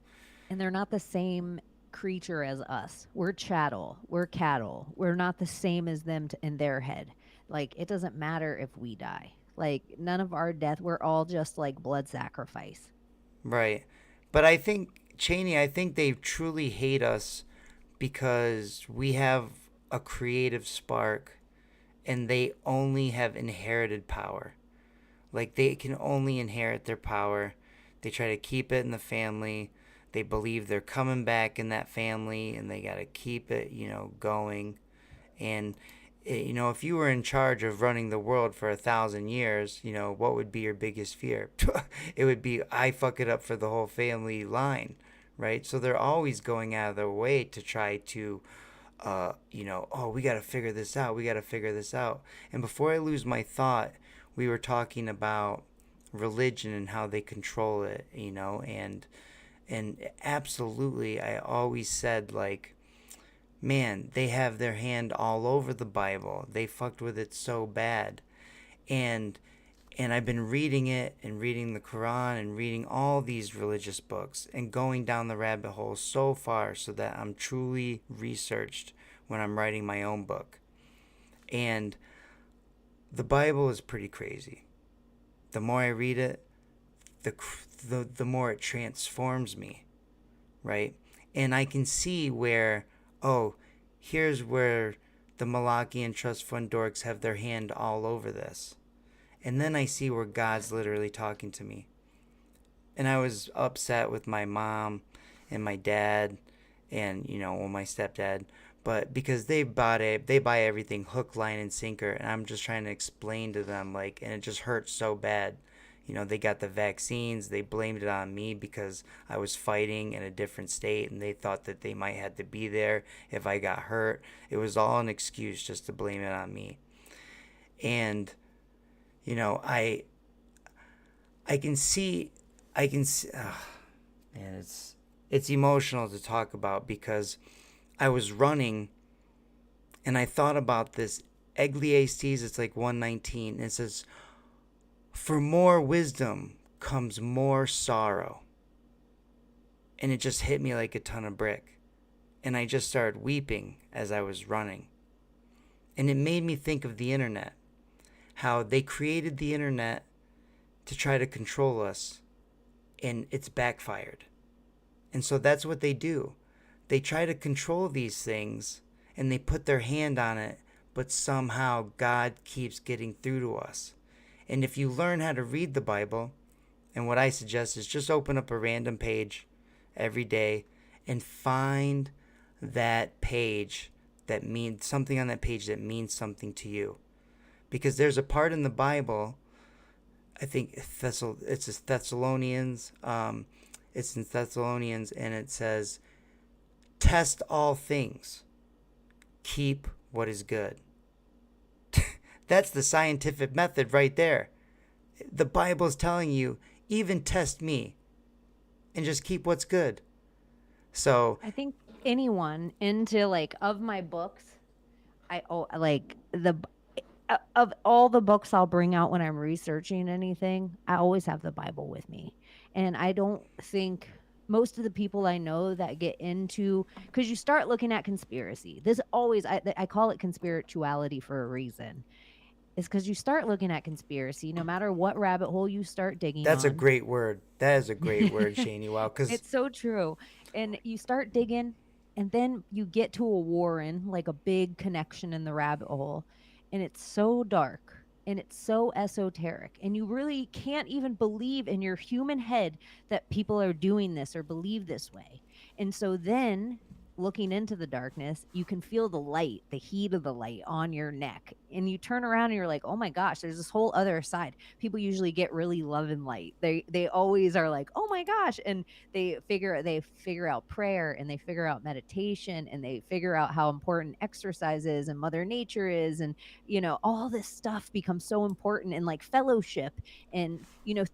And they're not the same creature as us. We're chattel. We're cattle. We're not the same as them in their head. Like it doesn't matter if we die. Like none of our death, we're all just like blood sacrifice. Right. But I think Cheney, I think they truly hate us because we have a creative spark and they only have inherited power. Like they can only inherit their power. They try to keep it in the family. They believe they're coming back in that family and they got to keep it, going. And if you were in charge of running the world for 1,000 years, what would be your biggest fear? It would be I fuck it up for the whole family line, right? So they're always going out of their way to try to oh, we got to figure this out. We got to figure this out. And before I lose my thought, we were talking about religion and how they control it, and absolutely, I always said, like, man, they have their hand all over the Bible. They fucked with it so bad. And I've been reading it and reading the Quran and reading all these religious books and going down the rabbit hole so far so that I'm truly researched when I'm writing my own book. And the Bible is pretty crazy. The more I read it, the more it transforms me, right? And I can see where, oh, here's where the Malachian Trust Fund dorks have their hand all over this. And then I see where God's literally talking to me. And I was upset with my mom and my dad and, my stepdad. But because they buy everything hook, line, and sinker. And I'm just trying to explain to them, and it just hurts so bad. They got the vaccines. They blamed it on me because I was fighting in a different state. And they thought that they might have to be there if I got hurt. It was all an excuse just to blame it on me. And I can see, man, it's emotional to talk about because I was running and I thought about this Ecclesiastes, it's like 119, and it says, for more wisdom comes more sorrow. And it just hit me like a ton of brick. And I just started weeping as I was running. And it made me think of the internet. How they created the internet to try to control us, and it's backfired. And so that's what they do. They try to control these things, and they put their hand on it, but somehow God keeps getting through to us. And if you learn how to read the Bible, and what I suggest is just open up a random page every day and find that page that means something on that page that means something to you. Because there's a part in the Bible, I think it's Thessalonians, it's in Thessalonians, and it says, test all things, keep what is good. That's the scientific method right there. The Bible is telling you, even test me, and just keep what's good. So I think anyone into like of my books, of all the books I'll bring out when I'm researching anything, I always have the Bible with me. And I don't think most of the people I know that get into, because you start looking at conspiracy. This always, I call it conspirituality for a reason. It's because you start looking at conspiracy, no matter what rabbit hole you start digging That's a on. great word. That is a great word, Shani. Wow, because It's so true. And you start digging, and then you get to a warren, like a big connection in the rabbit hole, and it's so dark and it's so esoteric. And you really can't even believe in your human head that people are doing this or believe this way. And so then looking into the darkness, you can feel the light, the heat of the light on your neck. And you turn around and you're like, "Oh my gosh, there's this whole other side." People usually get really love and light. They always are like, "Oh my gosh." And they figure out prayer, and they figure out meditation, and they figure out how important exercise is and mother nature is, and all this stuff becomes so important, and like fellowship, and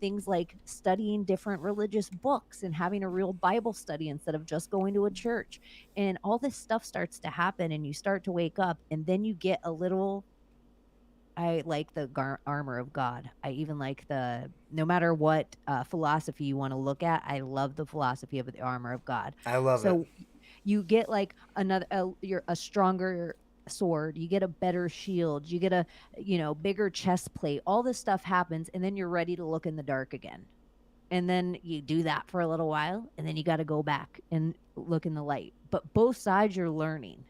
things like studying different religious books and having a real Bible study instead of just going to a church. And all this stuff starts to happen, and you start to wake up, and then you get a little. I like the armor of God. I even like the, no matter what philosophy you want to look at, I love the philosophy of the armor of God. I love it. So you get like you're a stronger sword, you get a better shield, you get a bigger chest plate. All this stuff happens, and then you're ready to look in the dark again. And then you do that for a little while, and then you got to go back and look in the light. But both sides you're learning.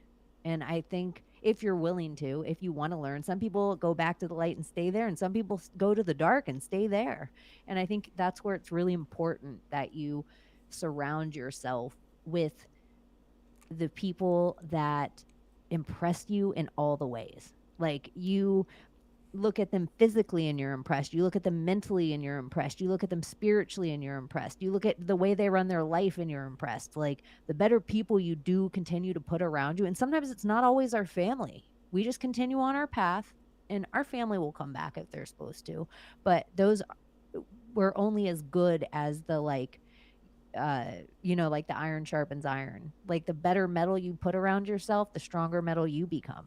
And I think if you're willing to, if you want to learn, some people go back to the light and stay there, and some people go to the dark and stay there. And I think that's where it's really important that you surround yourself with the people that impress you in all the ways. Like, you look at them physically and you're impressed. You look at them mentally and you're impressed. You look at them spiritually and you're impressed. You look at the way they run their life and you're impressed. Like, the better people you do continue to put around you. And sometimes it's not always our family. We just continue on our path, and our family will come back if they're supposed to. But those, we're only as good as the, like, like the iron sharpens iron. Like, the better metal you put around yourself, the stronger metal you become.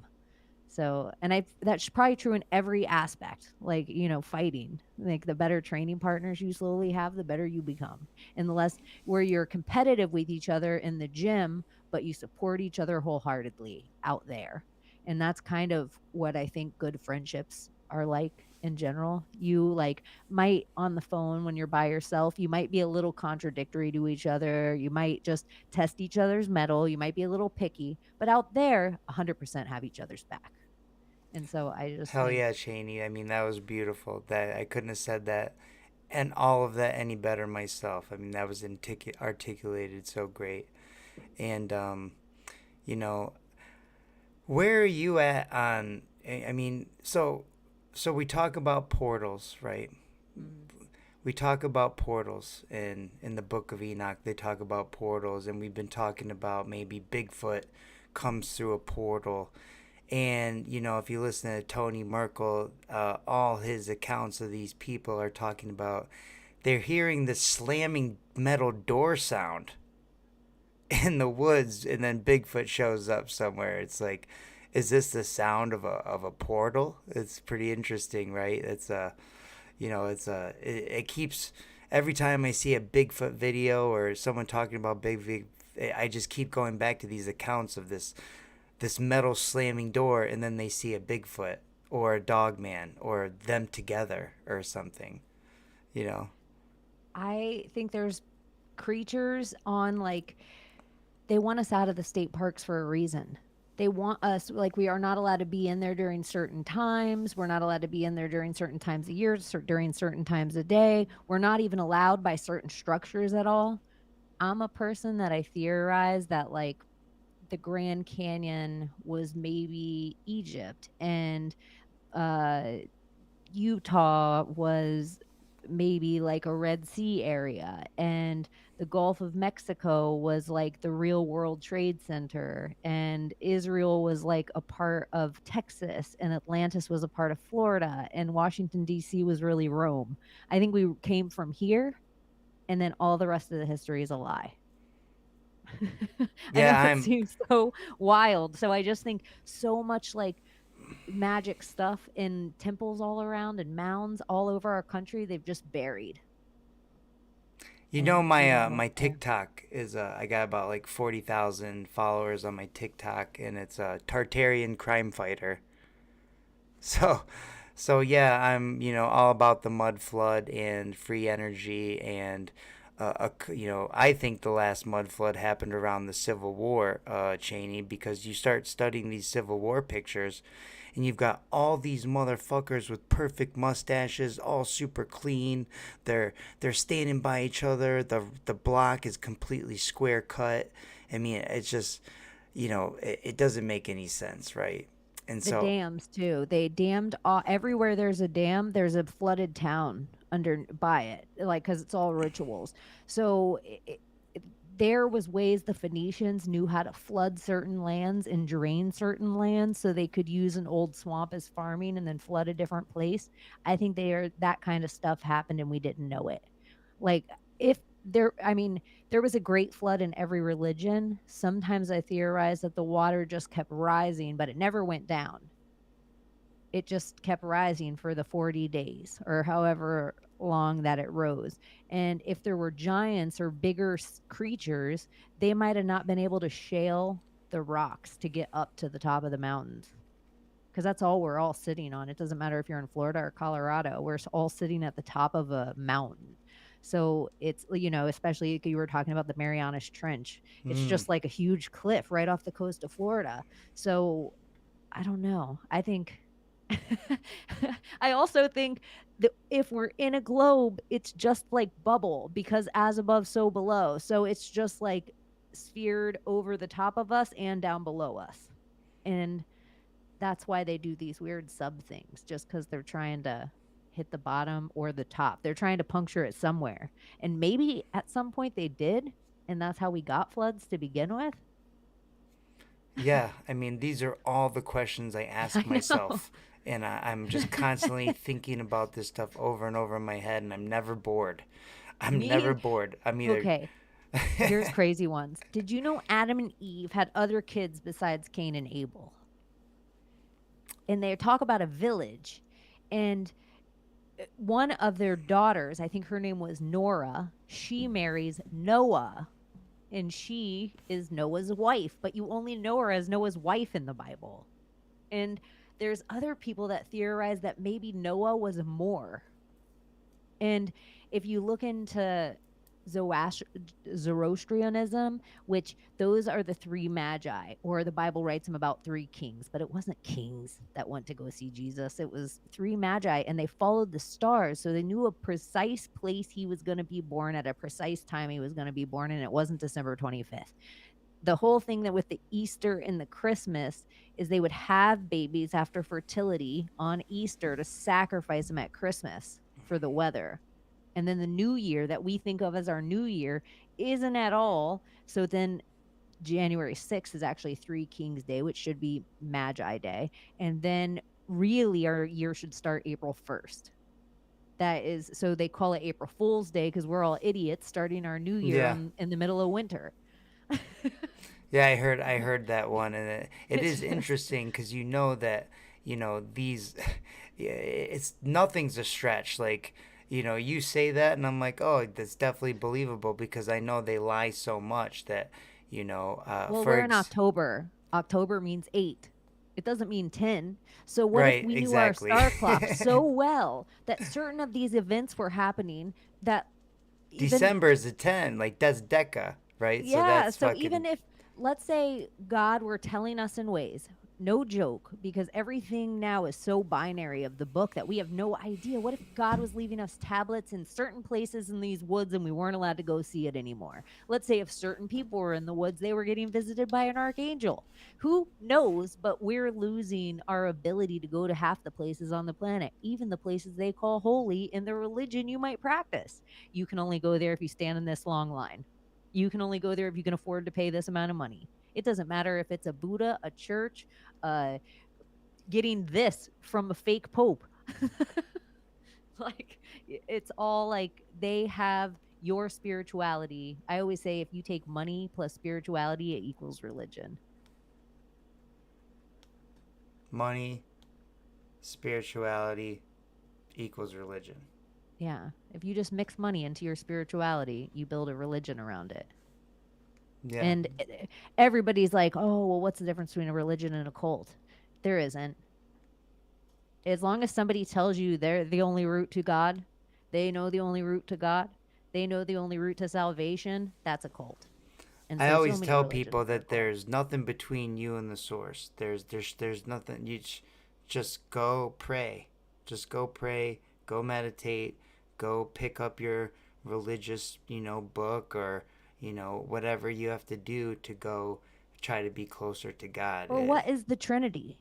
So, and that's probably true in every aspect, like, fighting. Like, the better training partners you slowly have, the better you become. And the less where you're competitive with each other in the gym, but you support each other wholeheartedly out there. And that's kind of what I think good friendships are like in general. You, like, might on the phone when you're by yourself, you might be a little contradictory to each other. You might just test each other's mettle. You might be a little picky, but out there, 100% have each other's back. And so I just Hell think, yeah, Shani. I mean, that was beautiful. That I couldn't have said that and all of that any better myself. I mean, that was articulated so great. And you know, where are you at on? I mean, so we talk about portals, right? mm, We talk about portals in the Book of Enoch. They talk about portals, and we've been talking about maybe Bigfoot comes through a portal. And if you listen to Tony Merkel, all his accounts of these people are talking about they're hearing the slamming metal door sound in the woods, and then Bigfoot shows up somewhere. It's like, is this the sound of a portal? It's pretty interesting, right? It's it keeps, every time I see a Bigfoot video or someone talking about Bigfoot, I just keep going back to these accounts of this metal slamming door, and then they see a Bigfoot or a dog man or them together or something, you know. I think there's creatures on, like, they want us out of the state parks for a reason. They want us, like, we are not allowed to be in there during certain times. We're not allowed to be in there during certain times of year, during certain times of day. We're not even allowed by certain structures at all. I'm a person that I theorize that, like, the Grand Canyon was maybe Egypt, and uh, Utah was maybe like a Red Sea area, and the Gulf of Mexico was like the real World Trade Center, and Israel was like a part of Texas, and Atlantis was a part of Florida, and Washington, D.C. was really Rome. I think we came from here, and then all the rest of the history is a lie. I know Yeah, it I'm seems so wild. So I just think so much, like, magic stuff in temples all around and mounds all over our country, they've just buried. You know and we my didn't go my there. TikTok is I got about like 40,000 followers on my TikTok, and it's a Tartarian crime fighter. So so yeah, I'm all about the mud flood and free energy, and I think the last mud flood happened around the Civil War, Cheney, because you start studying these Civil War pictures, and you've got all these motherfuckers with perfect mustaches, all super clean. They're standing by each other. The block is completely square cut. I mean, it's just it doesn't make any sense, right? And The so dams too. They dammed all, everywhere there's a dam, there's a flooded town under by it, like because it's all rituals. So there was ways the Phoenicians knew how to flood certain lands and drain certain lands so they could use an old swamp as farming and then flood a different place. I think that kind of stuff happened and we didn't know it. Like if there I mean, there was a great flood in every religion. Sometimes I theorize that the water just kept rising, but it never went down. It just kept rising for the 40 days or however long that it rose. And if there were giants or bigger creatures, they might have not been able to shale the rocks to get up to the top of the mountains. Because that's all we're all sitting on. It doesn't matter if you're in Florida or Colorado, we're all sitting at the top of a mountain. So it's, especially you were talking about the Marianas Trench. It's mm, just like a huge cliff right off the coast of Florida. So I don't know. I think I also think that if we're in a globe, it's just like bubble because as above, so below. So it's just like sphered over the top of us and down below us. And that's why they do these weird sub things, just because they're trying to hit the bottom or the top. They're trying to puncture it somewhere. And maybe at some point they did. And that's how we got floods to begin with. yeah, I mean, these are all the questions I I ask know. myself, and I'm just constantly thinking about this stuff over and over in my head, and I'm never bored. I'm never Me, bored. I'm either. okay. Here's crazy ones. Did you know Adam and Eve had other kids besides Cain and Abel? And they talk about a village. And one of their daughters, I think her name was Nora, she marries Noah. And she is Noah's wife, but you only know her as Noah's wife in the Bible. And there's other people that theorize that maybe Noah was more. And if you look into Zoroastrianism, which those are the three magi, or the Bible writes them about three kings, but it wasn't kings that went to go see Jesus. It was three magi, and they followed the stars. So they knew a precise place he was going to be born at a precise time he was going to be born, and it wasn't December 25th. The whole thing that with the Easter and the Christmas is they would have babies after fertility on Easter to sacrifice them at Christmas for the weather. And then the new year that we think of as our new year isn't at all. So then January 6th is actually Three Kings Day, which should be Magi Day. And then really our year should start April 1st. That is, so they call it April Fool's Day because we're all idiots starting our new year Yeah, in the middle of winter. yeah, I heard that one, and it It's is just, interesting because you know that these, yeah, it's nothing's a stretch. Like you say that, and I'm like, oh, that's definitely believable because I know they lie so much that well, for we're in October. October means 8. It doesn't mean 10. So what if right, we knew our exactly. star clock so well that certain of these events were happening that even December is a 10, like that's Deca, right? So yeah, that's so fucking even if let's say God were telling us in ways, no joke, because everything now is so binary of the book that we have no idea. What if God was leaving us tablets in certain places in these woods and we weren't allowed to go see it anymore? Let's say if certain people were in the woods, they were getting visited by an archangel. Who knows? But we're losing our ability to go to half the places on the planet, even the places they call holy in the religion you might practice. You can only go there if you stand in this long line. You can only go there if you can afford to pay this amount of money. It doesn't matter if it's a Buddha, a church, uh, getting this from a fake pope. Like, it's all like they have your spirituality. I always say if you take money plus spirituality, it equals religion. money, spirituality equals religion. Yeah. If you just mix money into your spirituality, you build a religion around it. Yeah. And everybody's like, oh, well, what's the difference between a religion and a cult? There isn't. As long as somebody tells you they're the only route to God, they know the only route to God, they know the only route to salvation, that's a cult. And I so always many tell religions people are that cults. there's nothing between you and the source. There's nothing. Just go pray. Just go pray. Go meditate. Go pick up your religious, book, or whatever you have to do to go try to be closer to God. Or what is the Trinity?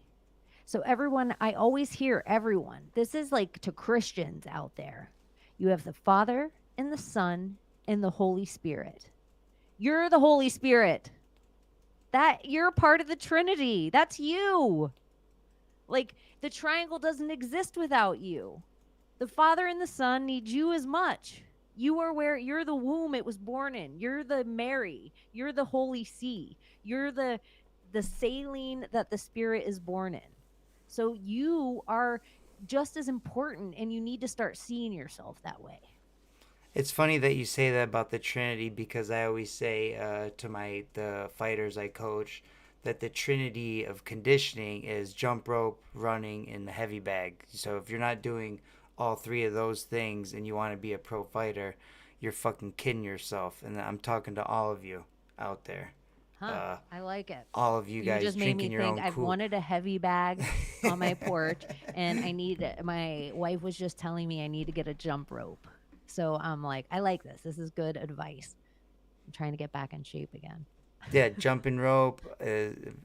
So everyone, I always hear everyone. This is like to Christians out there. You have the Father and the Son and the Holy Spirit. You're the Holy Spirit. That you're part of the Trinity. That's you. Like the triangle doesn't exist without you. The Father and the Son need you as much. You are where you're the womb it was born in. You're the Mary. You're the Holy See. You're the saline that the Spirit is born in. So you are just as important, and you need to start seeing yourself that way. It's funny that you say that about the Trinity, because I always say to the fighters I coach that the Trinity of conditioning is jump rope, running, and the heavy bag. So if you're not doing all three of those things and you want to be a pro fighter, you're fucking kidding yourself. And I'm talking to all of you out there. Huh. I like it. All of you You guys just made me drinking your think own I've cool. wanted a heavy bag on my porch, and my wife was just telling me I need to get a jump rope. So I'm like, I like this. This is good advice. I'm trying to get back in shape again. Yeah, jumping rope,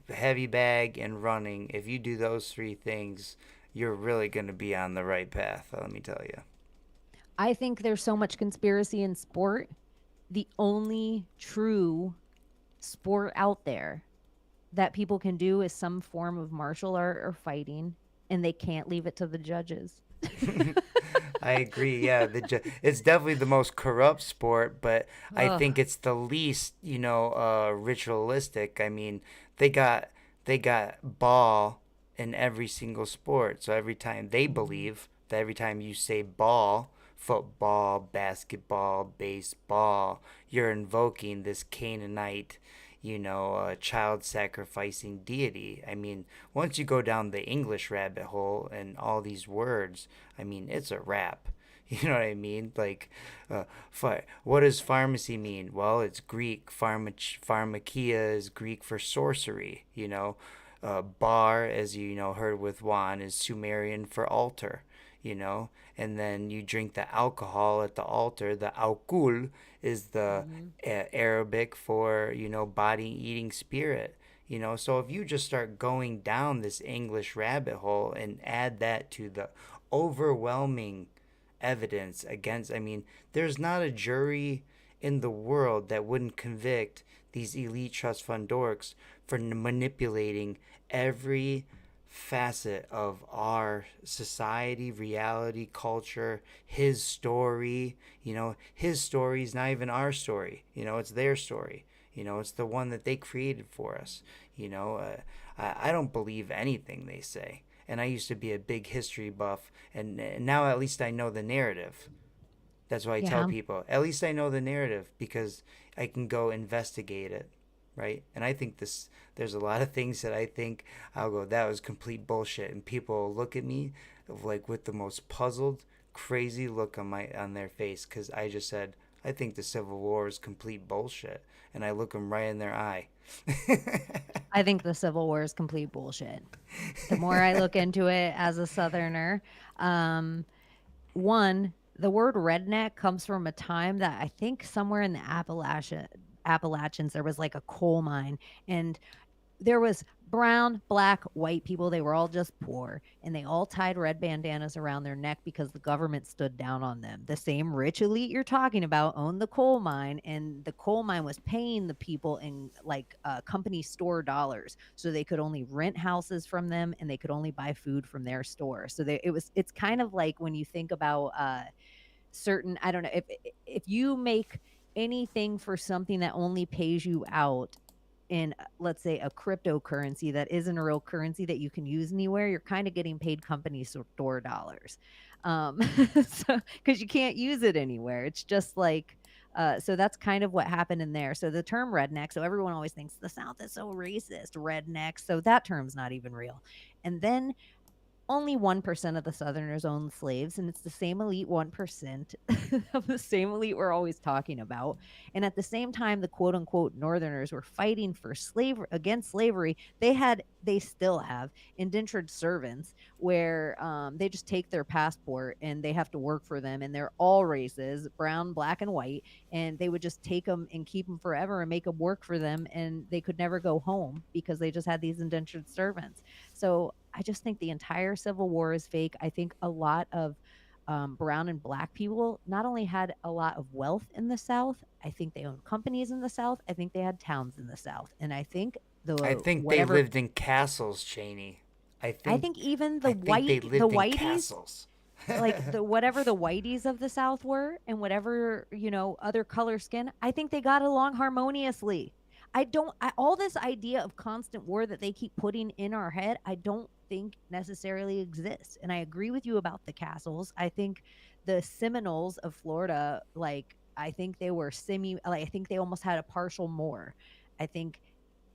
heavy bag, and running. If you do those three things, you're really going to be on the right path, let me tell you. I think there's so much conspiracy in sport. The only true sport out there that people can do is some form of martial art or fighting, and they can't leave it to the judges. I agree. Yeah, it's definitely the most corrupt sport, but I Ugh. think it's the least, ritualistic. I mean, they got ball in every single sport. So every time they believe that every time you say ball, football, basketball, baseball, you're invoking this Canaanite, child sacrificing deity. I mean, once you go down the English rabbit hole and all these words, I mean, it's a wrap. You know what I mean? Like, what does pharmacy mean? Well, it's Greek. Pharmakia is Greek for sorcery. Bar, as heard with Juan, is Sumerian for altar. And then you drink the alcohol at the altar. The alkul is the Arabic for body eating spirit. So if you just start going down this English rabbit hole and add that to the overwhelming evidence against, I mean, there's not a jury in the world that wouldn't convict these elite trust fund dorks for manipulating every facet of our society, reality, culture, his story. His story is not even our story. It's their story. It's the one that they created for us. I don't believe anything they say. And I used to be a big history buff, and now at least I know the narrative. That's why I tell Yeah. people, at least I know the narrative, because I can go investigate it, right? And I think there's a lot of things that I think I'll go, that was complete bullshit, and people will look at me like with the most puzzled, crazy look on their face, because I just said I think the Civil War is complete bullshit, and I look them right in their eye. I think the Civil War is complete bullshit. The more I look into it as a Southerner, one, the word redneck comes from a time that I think somewhere in the Appalachians there was like a coal mine, and there was brown, black, white people. They were all just poor, and they all tied red bandanas around their neck because the government stood down on them. The same rich elite you're talking about owned the coal mine, and the coal mine was paying the people in like company store dollars, so they could only rent houses from them, and they could only buy food from their store. So it's kind of like when you think about certain, I don't know, if you make anything for something that only pays you out in, let's say, a cryptocurrency that isn't a real currency that you can use anywhere, you're kind of getting paid company store dollars. So because you can't use it anywhere, it's just like. So that's kind of what happened in there. So the term redneck, so everyone always thinks the South is so racist, redneck. So that term's not even real. And then only 1% of the Southerners owned slaves, and it's the same elite 1% of the same elite we're always talking about. And at the same time, the quote unquote Northerners were fighting for slavery against slavery. They still have indentured servants where they just take their passport and they have to work for them, and they're all races, brown, black, and white, and they would just take them and keep them forever and make them work for them, and they could never go home because they just had these indentured servants. So I just think the entire Civil War is fake. I think a lot of brown and black people not only had a lot of wealth in the South, I think they owned companies in the South. I think they had towns in the South. And I think I the think they whatever lived in castles, Cheney. I I think think even I think they the lived in whiteys, castles. like the whatever the whiteys of the South were and whatever, other color skin, I think they got along harmoniously. All this idea of constant war that they keep putting in our head, I don't think necessarily exists. And I agree with you about the castles. I think the Seminoles of Florida, like, I think they were I think they almost had a partial Moor. I think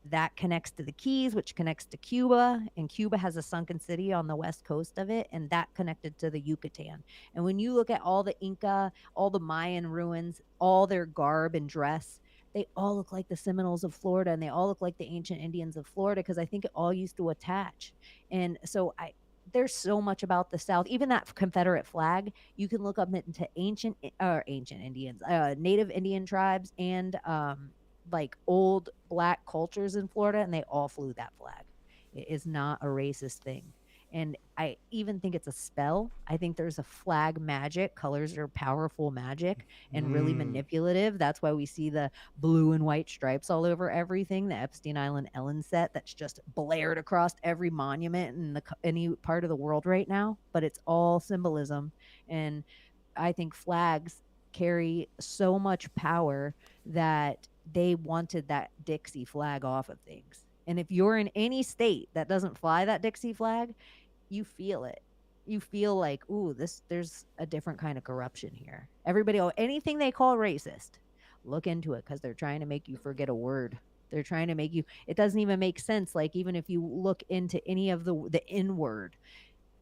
that connects to the Keys, which connects to Cuba, and Cuba has a sunken city on the west coast of it, and that connected to the Yucatan. And when you look at all the Inca, all the Mayan ruins, all their garb and dress, they all look like the Seminoles of Florida, and they all look like the ancient Indians of Florida because I think it all used to attach. And so there's so much about the South. Even that Confederate flag, you can look up into ancient Indians, Native Indian tribes, and like old black cultures in Florida, and they all flew that flag. It is not a racist thing. And I even think it's a spell. I think there's a flag magic. Colors are powerful magic and really Mm. manipulative. That's why we see the blue and white stripes all over everything. The Epstein Island Ellen set that's just blared across every monument in any part of the world right now. But it's all symbolism. And I think flags carry so much power that they wanted that Dixie flag off of things. And if you're in any state that doesn't fly that Dixie flag, you feel it. You feel like, ooh, there's a different kind of corruption here. Anything they call racist, look into it because they're trying to make you forget a word. They're trying to make you. It doesn't even make sense. Like even if you look into any of the N word,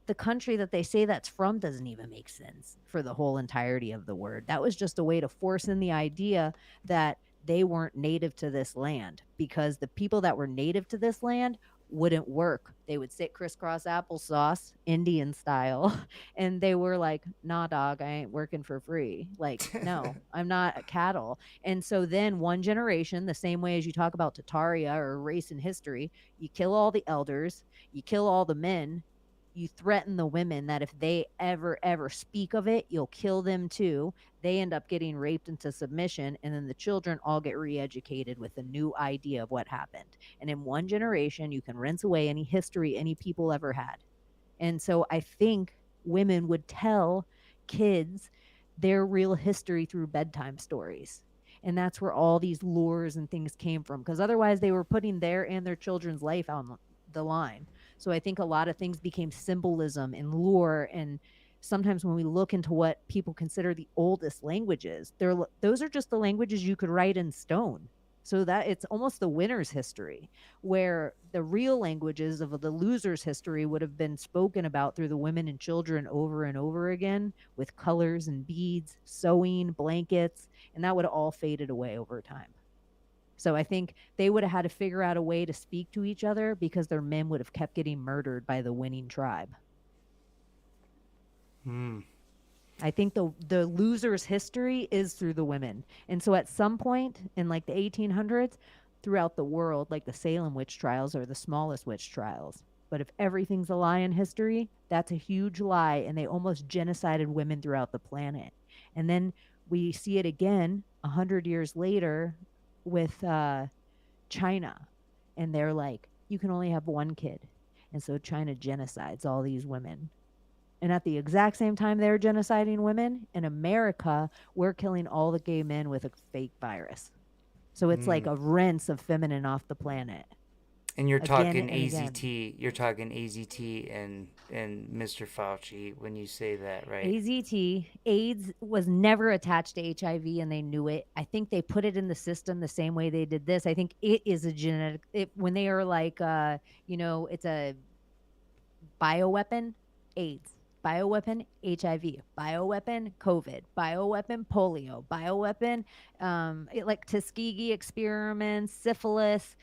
the country that they say that's from doesn't even make sense for the whole entirety of the word. That was just a way to force in the idea that they weren't native to this land because the people that were native to this land wouldn't work. They would sit crisscross applesauce, Indian style, and they were like, nah, dog, I ain't working for free. Like, no, I'm not a cattle. And so then one generation, the same way as you talk about Tataria or race in history, you kill all the elders, you kill all the men, you threaten the women that if they ever speak of it, you'll kill them too. They end up getting raped into submission, and then the children all get re-educated with a new idea of what happened. And in one generation, you can rinse away any history any people ever had. And so I think women would tell kids their real history through bedtime stories. And that's where all these lures and things came from, because otherwise they were putting their and their children's life on the line. So I think a lot of things became symbolism and lure. And sometimes when we look into what people consider the oldest languages, those are just the languages you could write in stone. So that it's almost the winner's history, where the real languages of the loser's history would have been spoken about through the women and children over and over again with colors and beads, sewing, blankets, and that would have all faded away over time. So I think they would have had to figure out a way to speak to each other because their men would have kept getting murdered by the winning tribe. Hmm. I think the loser's history is through the women. And so at some point in like the 1800s, throughout the world, like the Salem witch trials are the smallest witch trials. But if everything's a lie in history, that's a huge lie. And they almost genocided women throughout the planet. And then we see it again 100 years later with China, and they're like, you can only have one kid, and so China genocides all these women. And at the exact same time they're genociding women, in America, we're killing all the gay men with a fake virus. So it's like Mm. a rinse of feminine off the planet. And you're Again talking and again. AZT. You're talking AZT and and Mr. Fauci when you say that, right? AZT, AIDS was never attached to HIV and they knew it. I think they put it in the system the same way they did this. I think it is a genetic when they are like it's a bioweapon, AIDS, bioweapon, HIV, bioweapon, COVID, bioweapon, polio, bioweapon, like Tuskegee experiments, syphilis.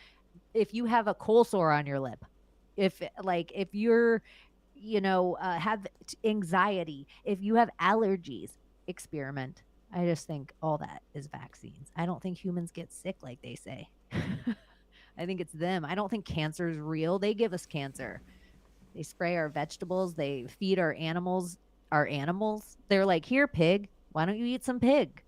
If you have a cold sore on your lip, if you're have anxiety, if you have allergies, experiment. I just think all that is vaccines. I don't think humans get sick like they say. I think it's them. I don't think cancer is real. They give us cancer. They spray our vegetables. They feed our animals. Our animals. They're like, here, pig. Why don't you eat some pig?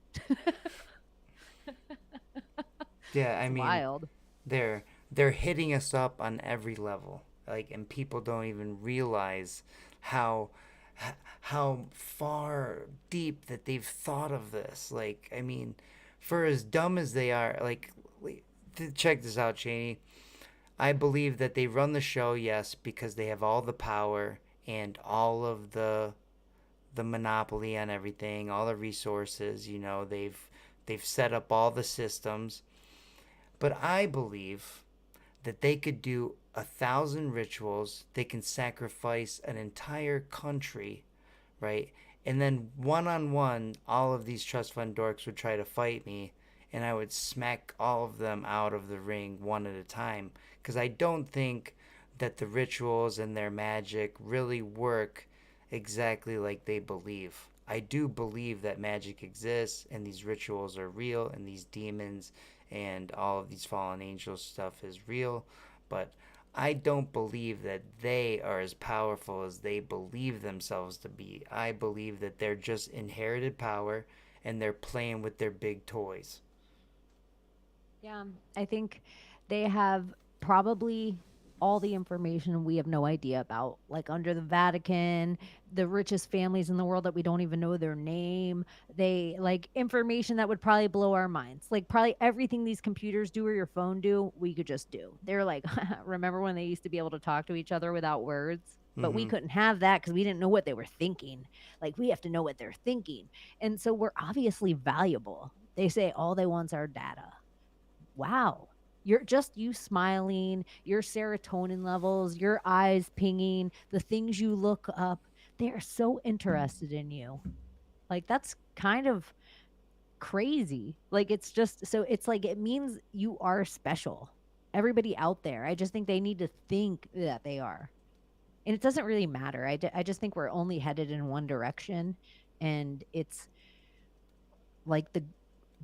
Yeah, I It's mean, wild. they're hitting us up on every level. Like, and people don't even realize how how far deep that they've thought of this. Like, I mean, for as dumb as they are, like, check this out, Cheney. I believe that they run the show, yes, because they have all the power and all of the monopoly on everything, all the resources. They've set up all the systems. But I believe that they could do 1,000 rituals. They can sacrifice an entire country, right? And then one on one, all of these trust fund dorks would try to fight me, and I would smack all of them out of the ring one at a time. Because I don't think that the rituals and their magic really work exactly like they believe. I do believe that magic exists and these rituals are real and these demons and all of these fallen angels stuff is real, but I don't believe that they are as powerful as they believe themselves to be. I believe that they're just inherited power and they're playing with their big toys. Yeah, I think they have probably all the information we have no idea about, like under the Vatican, the richest families in the world that we don't even know their name. They like information that would probably blow our minds. Like probably everything these computers do or your phone do, we could just do. They're like, remember when they used to be able to talk to each other without words? But we Mm-hmm. couldn't have that because we didn't know what they were thinking. Like we have to know what they're thinking. And so we're obviously valuable. They say all they want's our data. Wow. You're just you smiling, your serotonin levels, your eyes pinging, the things you look up. They are so interested in you. Like that's kind of crazy. Like it's just so it's like it means you are special. Everybody out there, I just think they need to think that they are. And it doesn't really matter. I just think we're only headed in one direction and it's like the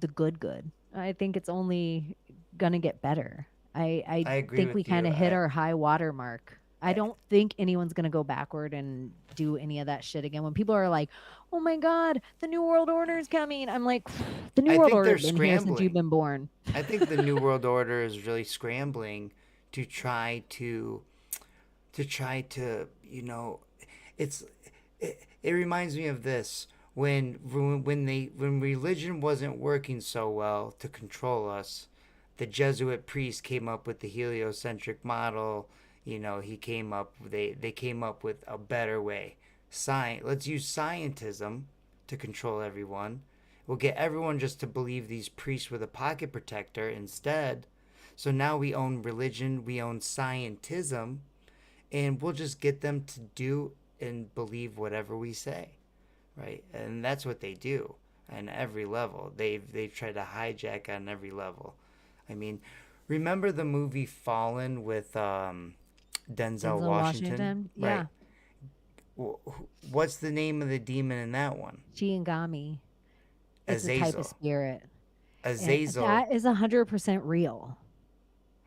good. I think it's only gonna get better. I I agree think we with kind you. of hit our high water mark. I I don't think anyone's gonna go backward and do any of that shit again. When people are like, "Oh my God, the new world order is coming," I'm like, "The new I world think order they're has been here since you've scrambling. been born." I think the New World Order is really scrambling to try to it's it reminds me of this when religion wasn't working so well to control us. The Jesuit priest came up with the heliocentric model. They came up with a better way. Let's use scientism to control everyone. We'll get everyone just to believe these priests were the pocket protector instead. So now we own religion, we own scientism, and we'll just get them to do and believe whatever we say, right? And that's what they do on every level. They've tried to hijack on every level. I mean, remember the movie Fallen with Denzel Denzel Washington, Washington, right? yeah, What's the name of the demon in that one? Shinigami. It's a type of Azazel. spirit, and Azazel. that is 100% real.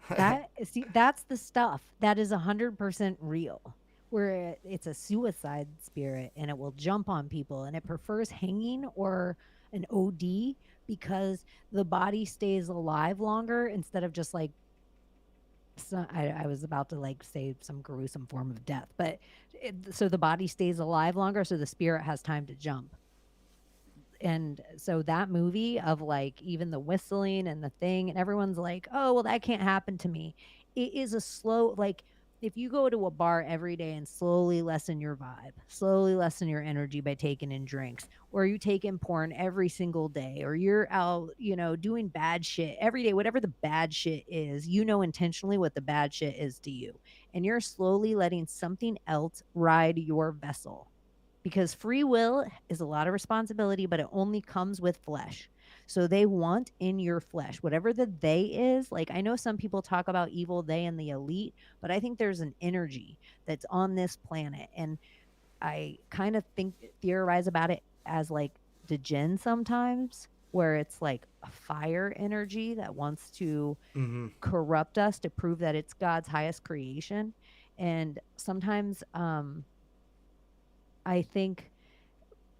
That see, that's the stuff that is 100% real. Where it's a suicide spirit and it will jump on people and it prefers hanging or an OD because the body stays alive longer instead of just like I was about to like say some gruesome form of death, but so the body stays alive longer, so the spirit has time to jump. And so that movie of like even the whistling and the thing and everyone's like, oh well that can't happen to me. It is a slow like if you go to a bar every day and slowly lessen your vibe, slowly lessen your energy by taking in drinks, or you take in porn every single day, or you're out, doing bad shit every day, whatever the bad shit is, intentionally what the bad shit is to you. And you're slowly letting something else ride your vessel, because free will is a lot of responsibility, but it only comes with flesh. So they want in your flesh, whatever the they is. Like, I know some people talk about evil they and the elite, but I think there's an energy that's on this planet. And I kind of theorize about it as like the jinn sometimes, where it's like a fire energy that wants to Mm-hmm. corrupt us to prove that it's God's highest creation. And sometimes I think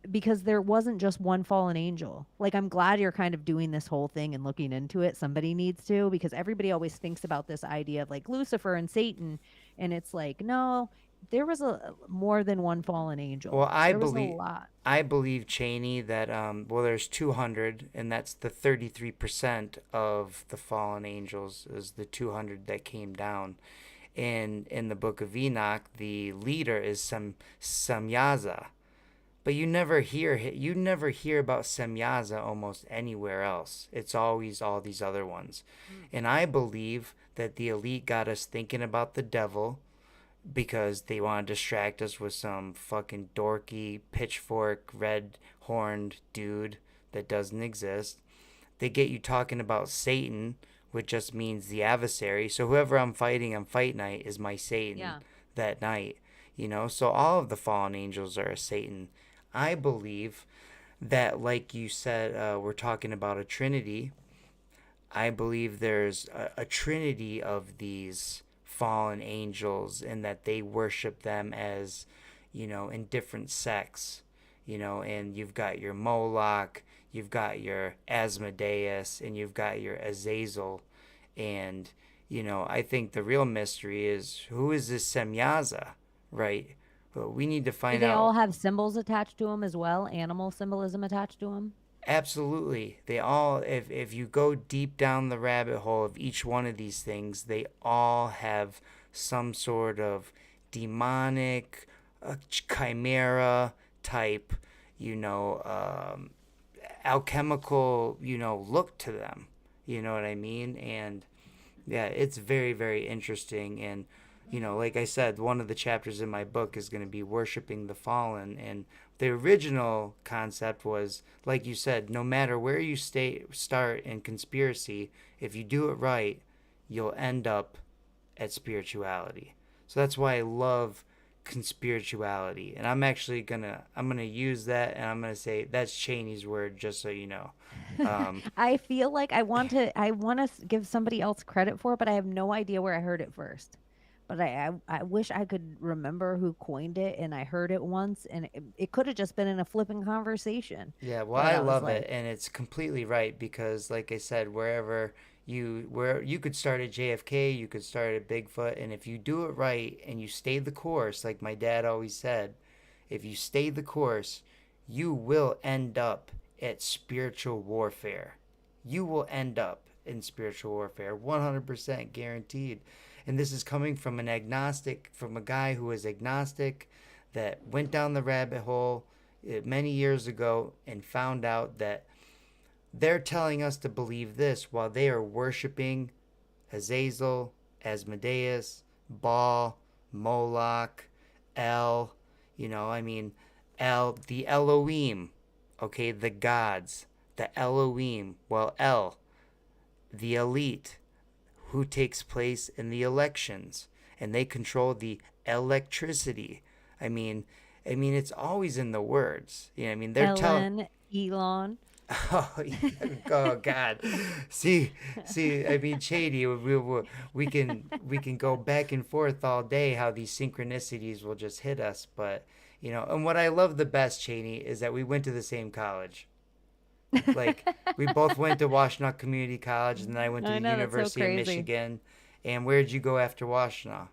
because there wasn't just one fallen angel. Like, I'm glad you're kind of doing this whole thing and looking into it. Somebody needs to, because everybody always thinks about this idea of like Lucifer and Satan, and it's like, no, there was a more than one fallen angel. Well, I There was a believe lot. I believe Cheney that well, there's 200, and that's the 33% of the fallen angels is the 200 that came down. And in the book of Enoch, the leader is Samyaza, but you never hear about Semyaza almost anywhere else. It's always all these other ones. And I believe that the elite got us thinking about the devil because they want to distract us with some fucking dorky pitchfork red horned dude that doesn't exist. They get you talking about Satan, which just means the adversary. So whoever I'm fighting on fight night is my Satan Yeah. that night. So all of the fallen angels are a Satan. I believe that, like you said, we're talking about a trinity. I believe there's a trinity of these fallen angels, and that they worship them as, in different sects, and you've got your Moloch, you've got your Asmodeus, and you've got your Azazel. And, I think the real mystery is, who is this Semyaza, right? Well, we need to Do find they all out. have symbols attached to them as well? Animal symbolism attached to them? Absolutely. They all, if you go deep down the rabbit hole of each one of these things, they all have some sort of demonic, chimera type, you know, um, alchemical, look to them. You know what I mean? And yeah, it's very, very interesting. And, like I said, one of the chapters in my book is going to be worshiping the fallen. And the original concept was, like you said, no matter where you start in conspiracy, if you do it right, you'll end up at spirituality. So that's why I love conspirituality. And I'm gonna use that, and I'm gonna say that's Cheney's word, just so you know. Um, I feel like I want to give somebody else credit for it, but I have no idea where I heard it first. But I wish I could remember who coined it, and I heard it once, and it could have just been in a flipping conversation. Yeah, well, But I I was love it, like, and it's completely right because, like I said, where you could start at JFK, you could start at Bigfoot, and if you do it right and you stay the course, like my dad always said, if you stay the course, you will end up at spiritual warfare. You will end up in spiritual warfare, 100% guaranteed. And this is coming from an agnostic, from a guy who is agnostic, that went down the rabbit hole many years ago and found out that they're telling us to believe this while they are worshiping Azazel, Asmodeus, Baal, Moloch, El, I mean, the Elohim, okay, the gods, the Elohim, well, El, the elite, who takes place in the elections, and they control the electricity. I mean, it's always in the words. I mean, they're telling. Ellen, Elon. Oh, oh God! See. I mean, Shady. We can go back and forth all day. How these synchronicities will just hit us, but And what I love the best, Cheney, is that we went to the same college. Like we both went to Washtenaw Community College, and then I went to I the know, that's so University of crazy. Michigan. And where did you go after Washtenaw?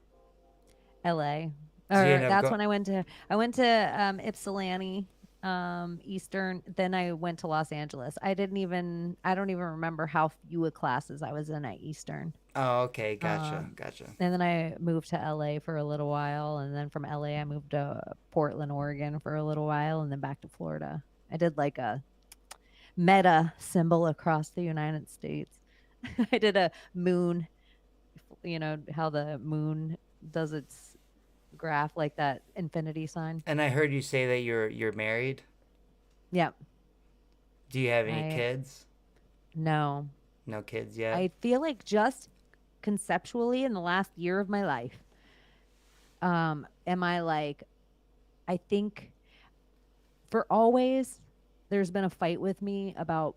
LA. So you Or ended up that's go. when I went to Ypsilanti. Eastern. Then I went to Los Angeles. I don't even remember how few classes I was in at Eastern. Oh, okay, gotcha, Um, gotcha. and then I moved to LA for a little while. And then from LA, I moved to Portland, Oregon for a little while, and then back to Florida. I did like a meta symbol across the United States. I did a moon, you know, how the moon does its graph, like that infinity sign. And I heard you say that you're married. Yeah. Do you have any I kids? no. No kids yet. I feel like just conceptually in the last year of my life, am I like, I think for always, there's been a fight with me about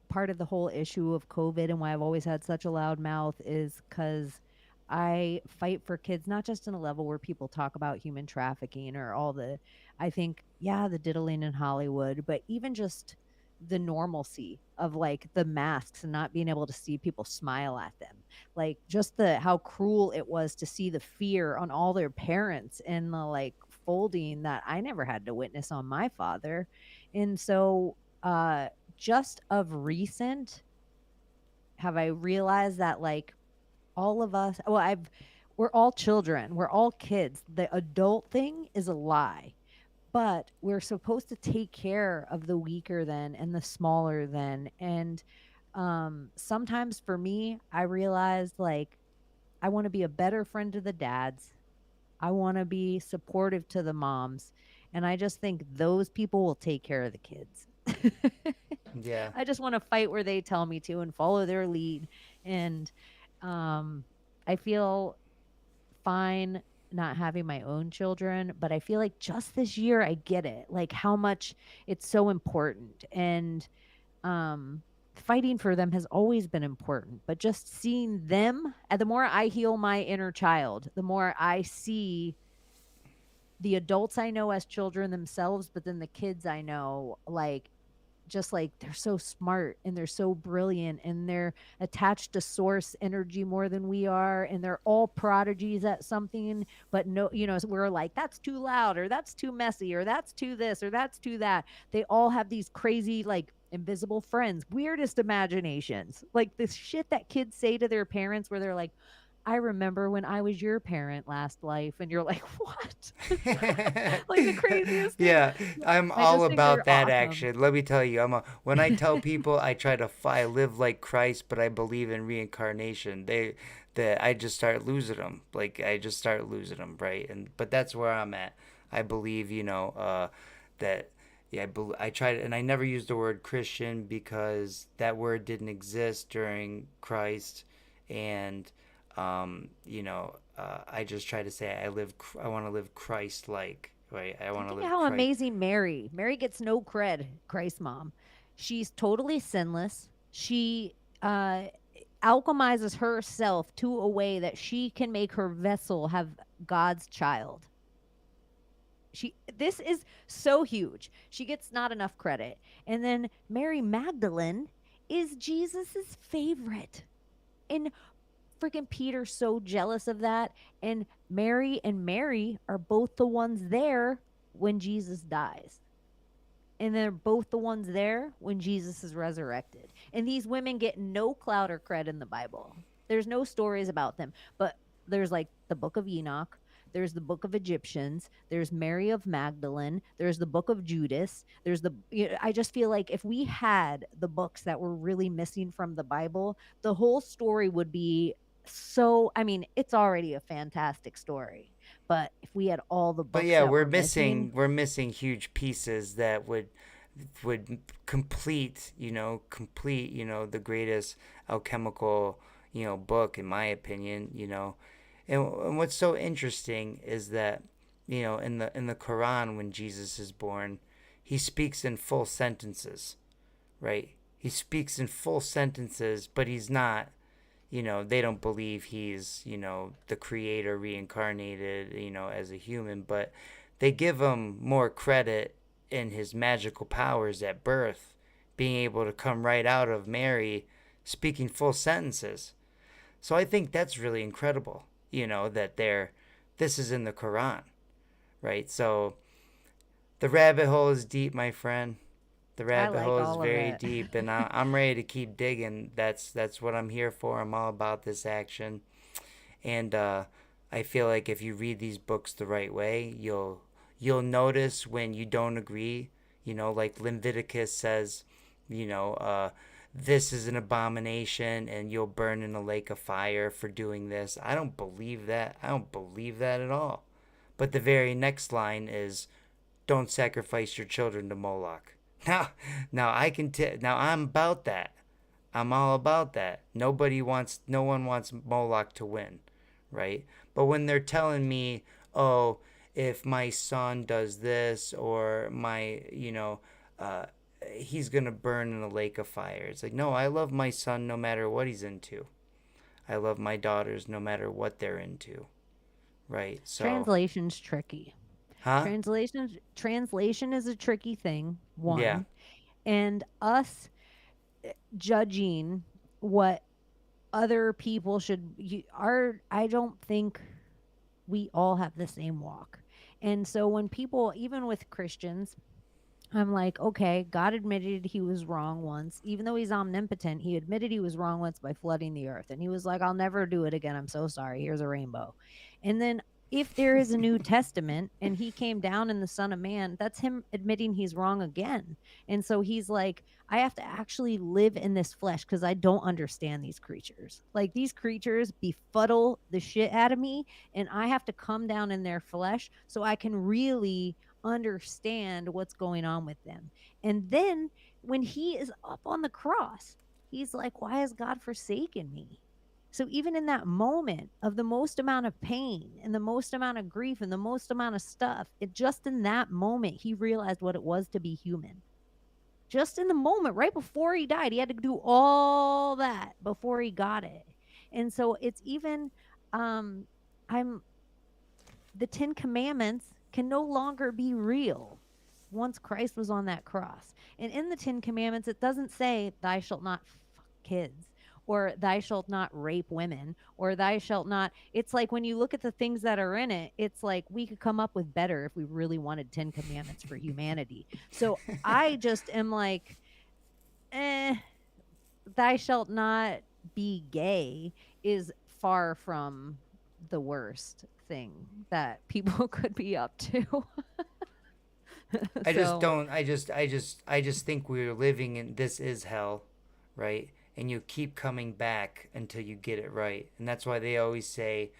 part of the whole issue of COVID and why I've always had such a loud mouth is because I fight for kids, not just in a level where people talk about human trafficking or all the, I think, yeah, the diddling in Hollywood, but even just the normalcy of like the masks and not being able to see people smile at them. Like just the how cruel it was to see the fear on all their parents and the like folding that I never had to witness on my father. And so, just of recent have I realized that like all of us, well, we're all children, we're all kids. The adult thing is a lie, but we're supposed to take care of the weaker than and the smaller than. And sometimes for me, I realized like I want to be a better friend to the dads. I want to be supportive to the moms. And I just think those people will take care of the kids. Yeah. I just want to fight where they tell me to and follow their lead. And um, I feel fine not having my own children, but I feel like just this year I get it, like how much it's so important. And um, fighting for them has always been important, but just seeing them, and the more I heal my inner child, the more I see the adults I know as children themselves, but then the kids I know, like just like they're so smart and they're so brilliant and they're attached to source energy more than we are, and they're all prodigies at something, but no, you know, we're like that's too loud or that's too messy or that's too this or that's too that. They all have these crazy like invisible friends, weirdest imaginations, like this shit that kids say to their parents where they're like, I remember when I was your parent last life, and you're like, what? Like the craziest thing. Yeah, I'm I all just think about they're that awesome. action. Let me tell you, when I tell people I live like Christ, but I believe in reincarnation. That I just start losing them. Like I just start losing them, right? But that's where I'm at. I believe, that yeah, I tried, and I never used the word Christian because that word didn't exist during Christ, and I just try to say I want to live Christ-like, right? I want to Think of live how Christ. amazing Mary gets no cred, Christ mom. She's totally sinless. She alchemizes herself to a way that she can make her vessel have God's child. This is so huge. She gets not enough credit. And then Mary Magdalene is Jesus's favorite. And freaking Peter's so jealous of that. And Mary are both the ones there when Jesus dies. And they're both the ones there when Jesus is resurrected. And these women get no clout or cred in the Bible. There's no stories about them, but there's like the book of Enoch, there's the book of Egyptians, there's Mary of Magdalene, there's the book of Judas, there's I just feel like if we had the books that were really missing from the Bible, the whole story would be so, I mean, it's already a fantastic story, but if we had all the But books yeah, that were missing, we're missing huge pieces that would complete, the greatest alchemical, book in my opinion. And what's so interesting is that, in the Quran when Jesus is born, he speaks in full sentences, right? He speaks in full sentences, but he's not, they don't believe he's, the creator reincarnated, as a human, but they give him more credit in his magical powers at birth, being able to come right out of Mary speaking full sentences. So I think that's really incredible, that this is in the Quran, right? So The rabbit hole is deep, my friend. The I rabbit like hole is all of very it. deep, and I'm ready to keep digging. That's what I'm here for. I'm all about this action, and I feel like if you read these books the right way, you'll notice when you don't agree. You know, like Leviticus says, you know, this is an abomination, and you'll burn in a lake of fire for doing this. I don't believe that. I don't believe that at all. But the very next line is, don't sacrifice your children to Moloch. Now, now I'm about that. I'm all about that. No one wants Moloch to win, right? But when they're telling me, oh, if my son does this, or uh, he's gonna burn in a lake of fire. It's like, no, I love my son no matter what he's into. I love my daughters no matter what they're into, right? So, Translation's tricky. huh? Translation is a tricky thing, Yeah, one. And us judging what other people should you are I don't think we all have the same walk. And so when people, even with Christians, I'm like, okay, God admitted he was wrong once. Even though he's omnipotent, he admitted he was wrong once by flooding the earth. And he was like, I'll never do it again. I'm so sorry. Here's a rainbow. And then if there is a New Testament and he came down in the Son of Man, that's him admitting he's wrong again. And so he's like, I have to actually live in this flesh because I don't understand these creatures. Like these creatures befuddle the shit out of me, and I have to come down in their flesh so I can really understand what's going on with them. And then when he is up on the cross, he's like, why has God forsaken me? So even in that moment of the most amount of pain and the most amount of grief and the most amount of stuff, it just in that moment he realized what it was to be human. Just in the moment right before he died, he had to do all that before he got it. And so it's even um I'm the 10 commandments can no longer be real once Christ was on that cross. And in the 10 commandments, it doesn't say, thou shalt not fuck kids, or thou shalt not rape women, or thou shalt not. It's like when you look at the things that are in it, it's like we could come up with better if we really wanted 10 commandments for humanity. So I just am like, eh, thou shalt not be gay is far from the worst thing that people could be up to. I just So don't. I just think we're living in this is hell, right? And you keep coming back until you get it right, and that's why they always say,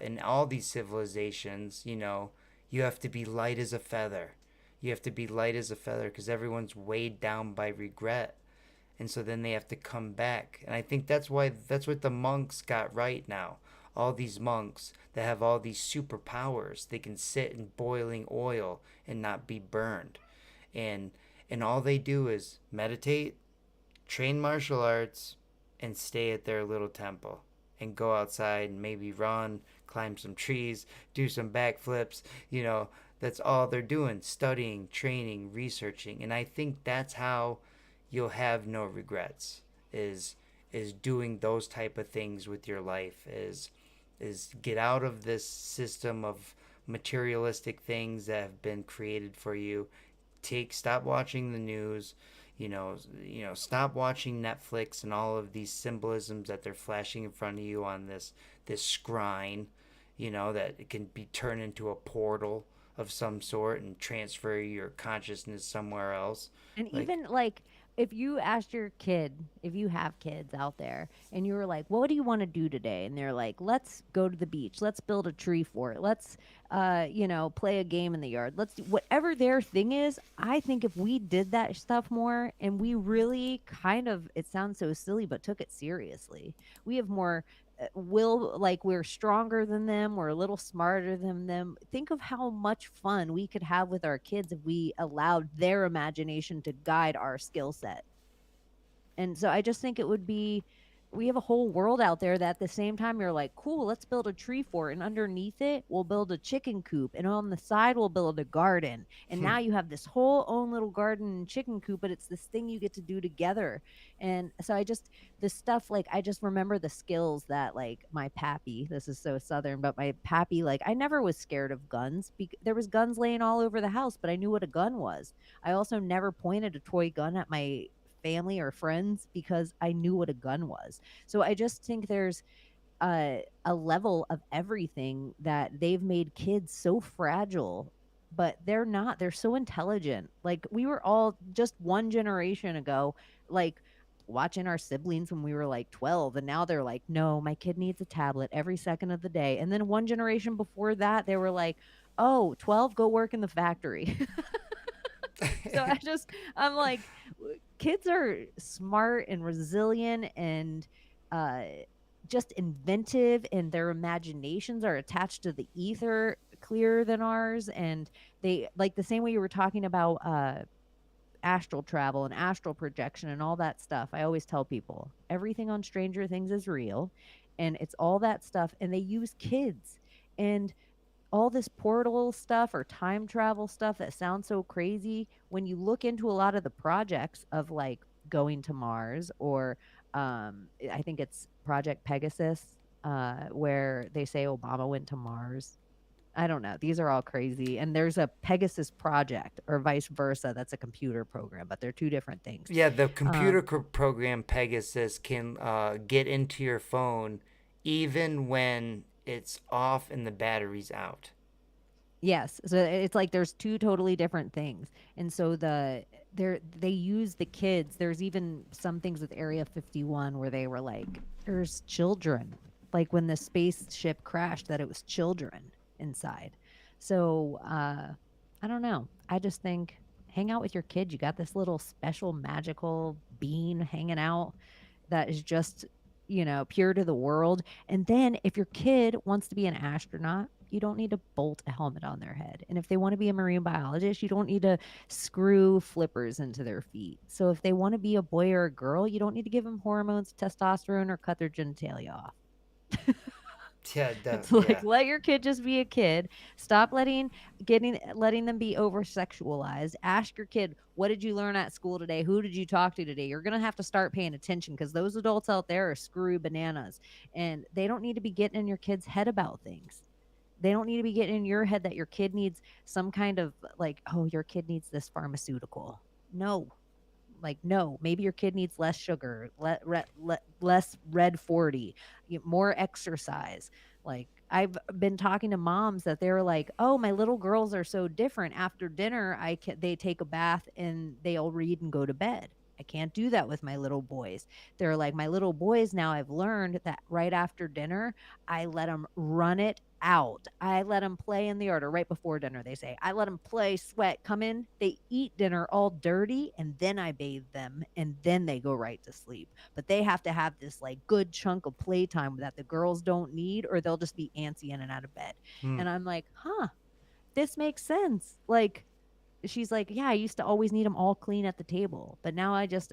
in all these civilizations, you have to be light as a feather. You have to be light as a feather because everyone's weighed down by regret, and so then they have to come back. And I think that's what the monks got right now. All these monks that have all these superpowers, they can sit in boiling oil and not be burned. And and all they do is meditate, train martial arts, and stay at their little temple and go outside and maybe run, climb some trees, do some backflips, that's all they're doing, studying, training, researching. And I think that's how you'll have no regrets, is is doing those type of things with your life, is get out of this system of materialistic things that have been created for you. Stop watching the news, stop watching Netflix and all of these symbolisms that they're flashing in front of you on this screen, that it can be turned into a portal of some sort and transfer your consciousness somewhere else. and Like, even like if you asked your kid, if you have kids out there, and you were like, "What do you want to do today?" and they're like, "Let's go to the beach. Let's build a tree fort. Let's, play a game in the yard. Let's do whatever their thing is." I think if we did that stuff more, and we really kind of, it sounds so silly, but took it seriously, we have more will, like we're stronger than them, we're a little smarter than them. Think of how much fun we could have with our kids if we allowed their imagination to guide our skill set. And so I just think it would be we have a whole world out there that at the same time you're like, cool, let's build a tree fort, and underneath it we'll build a chicken coop, and on the side we'll build a garden, and now you have this whole own little garden and chicken coop, but it's this thing you get to do together. And so I just, the stuff, like, I just remember the skills that, like, my pappy, this is so southern, but my pappy, like, I never was scared of guns. There was guns laying all over the house, but I knew what a gun was. I also never pointed a toy gun at my family or friends because I knew what a gun was. So I just think there's a level of everything that they've made kids so fragile, but they're not. They're so intelligent. Like, we were all just one generation ago, like, watching our siblings when we were like 12, and now they're like, no, my kid needs a tablet every second of the day. And then one generation before that, they were like, oh, 12, go work in the factory. So I'm like, kids are smart and resilient and uh, just inventive, and their imaginations are attached to the ether clearer than ours. And they, like, the same way you were talking about astral travel and astral projection and all that stuff. I always tell people everything on Stranger Things is real, and it's all that stuff. And they use kids. And all this portal stuff or time travel stuff that sounds so crazy, when you look into a lot of the projects of, like, going to Mars, or I think it's Project Pegasus, where they say Obama went to Mars. I don't know. These are all crazy. And there's a Pegasus project, or vice versa. That's a computer program, but they're two different things. Yeah, the computer program Pegasus can get into your phone even when it's off and the battery's out. Yes. So it's like there's two totally different things. And so they use the kids. There's even some things with Area 51 where they were like, there's children. Like when the spaceship crashed, that it was children inside. So I don't know. I just think, hang out with your kid. You got this little special magical being hanging out that is just, pure to the world. And then if your kid wants to be an astronaut, you don't need to bolt a helmet on their head. And if they want to be a marine biologist, you don't need to screw flippers into their feet. So if they want to be a boy or a girl, you don't need to give them hormones, testosterone, or cut their genitalia off. Yeah, It's like, let your kid just be a kid. Stop letting them be over sexualized. Ask your kid, what did you learn at school today? Who did you talk to today? You're gonna have to start paying attention, because those adults out there are screwy bananas, and they don't need to be getting in your kid's head about things. They don't need to be getting in your head that your kid needs some kind of, like, oh, your kid needs this pharmaceutical. No. Like, no, maybe your kid needs less sugar, less red 40, more exercise. Like, I've been talking to moms that they're like, oh, my little girls are so different. After dinner, they take a bath and they'll read and go to bed. I can't do that with my little boys. They're like, my little boys, now I've learned that right after dinner, I let them run it out. I let them play in the yard, or right before dinner, they say. I let them play, sweat, come in. They eat dinner all dirty, and then I bathe them, and then they go right to sleep. But they have to have this, like, good chunk of playtime that the girls don't need, or they'll just be antsy in and out of bed. And I'm like, this makes sense. Like, she's like, yeah, I used to always need them all clean at the table, but now I get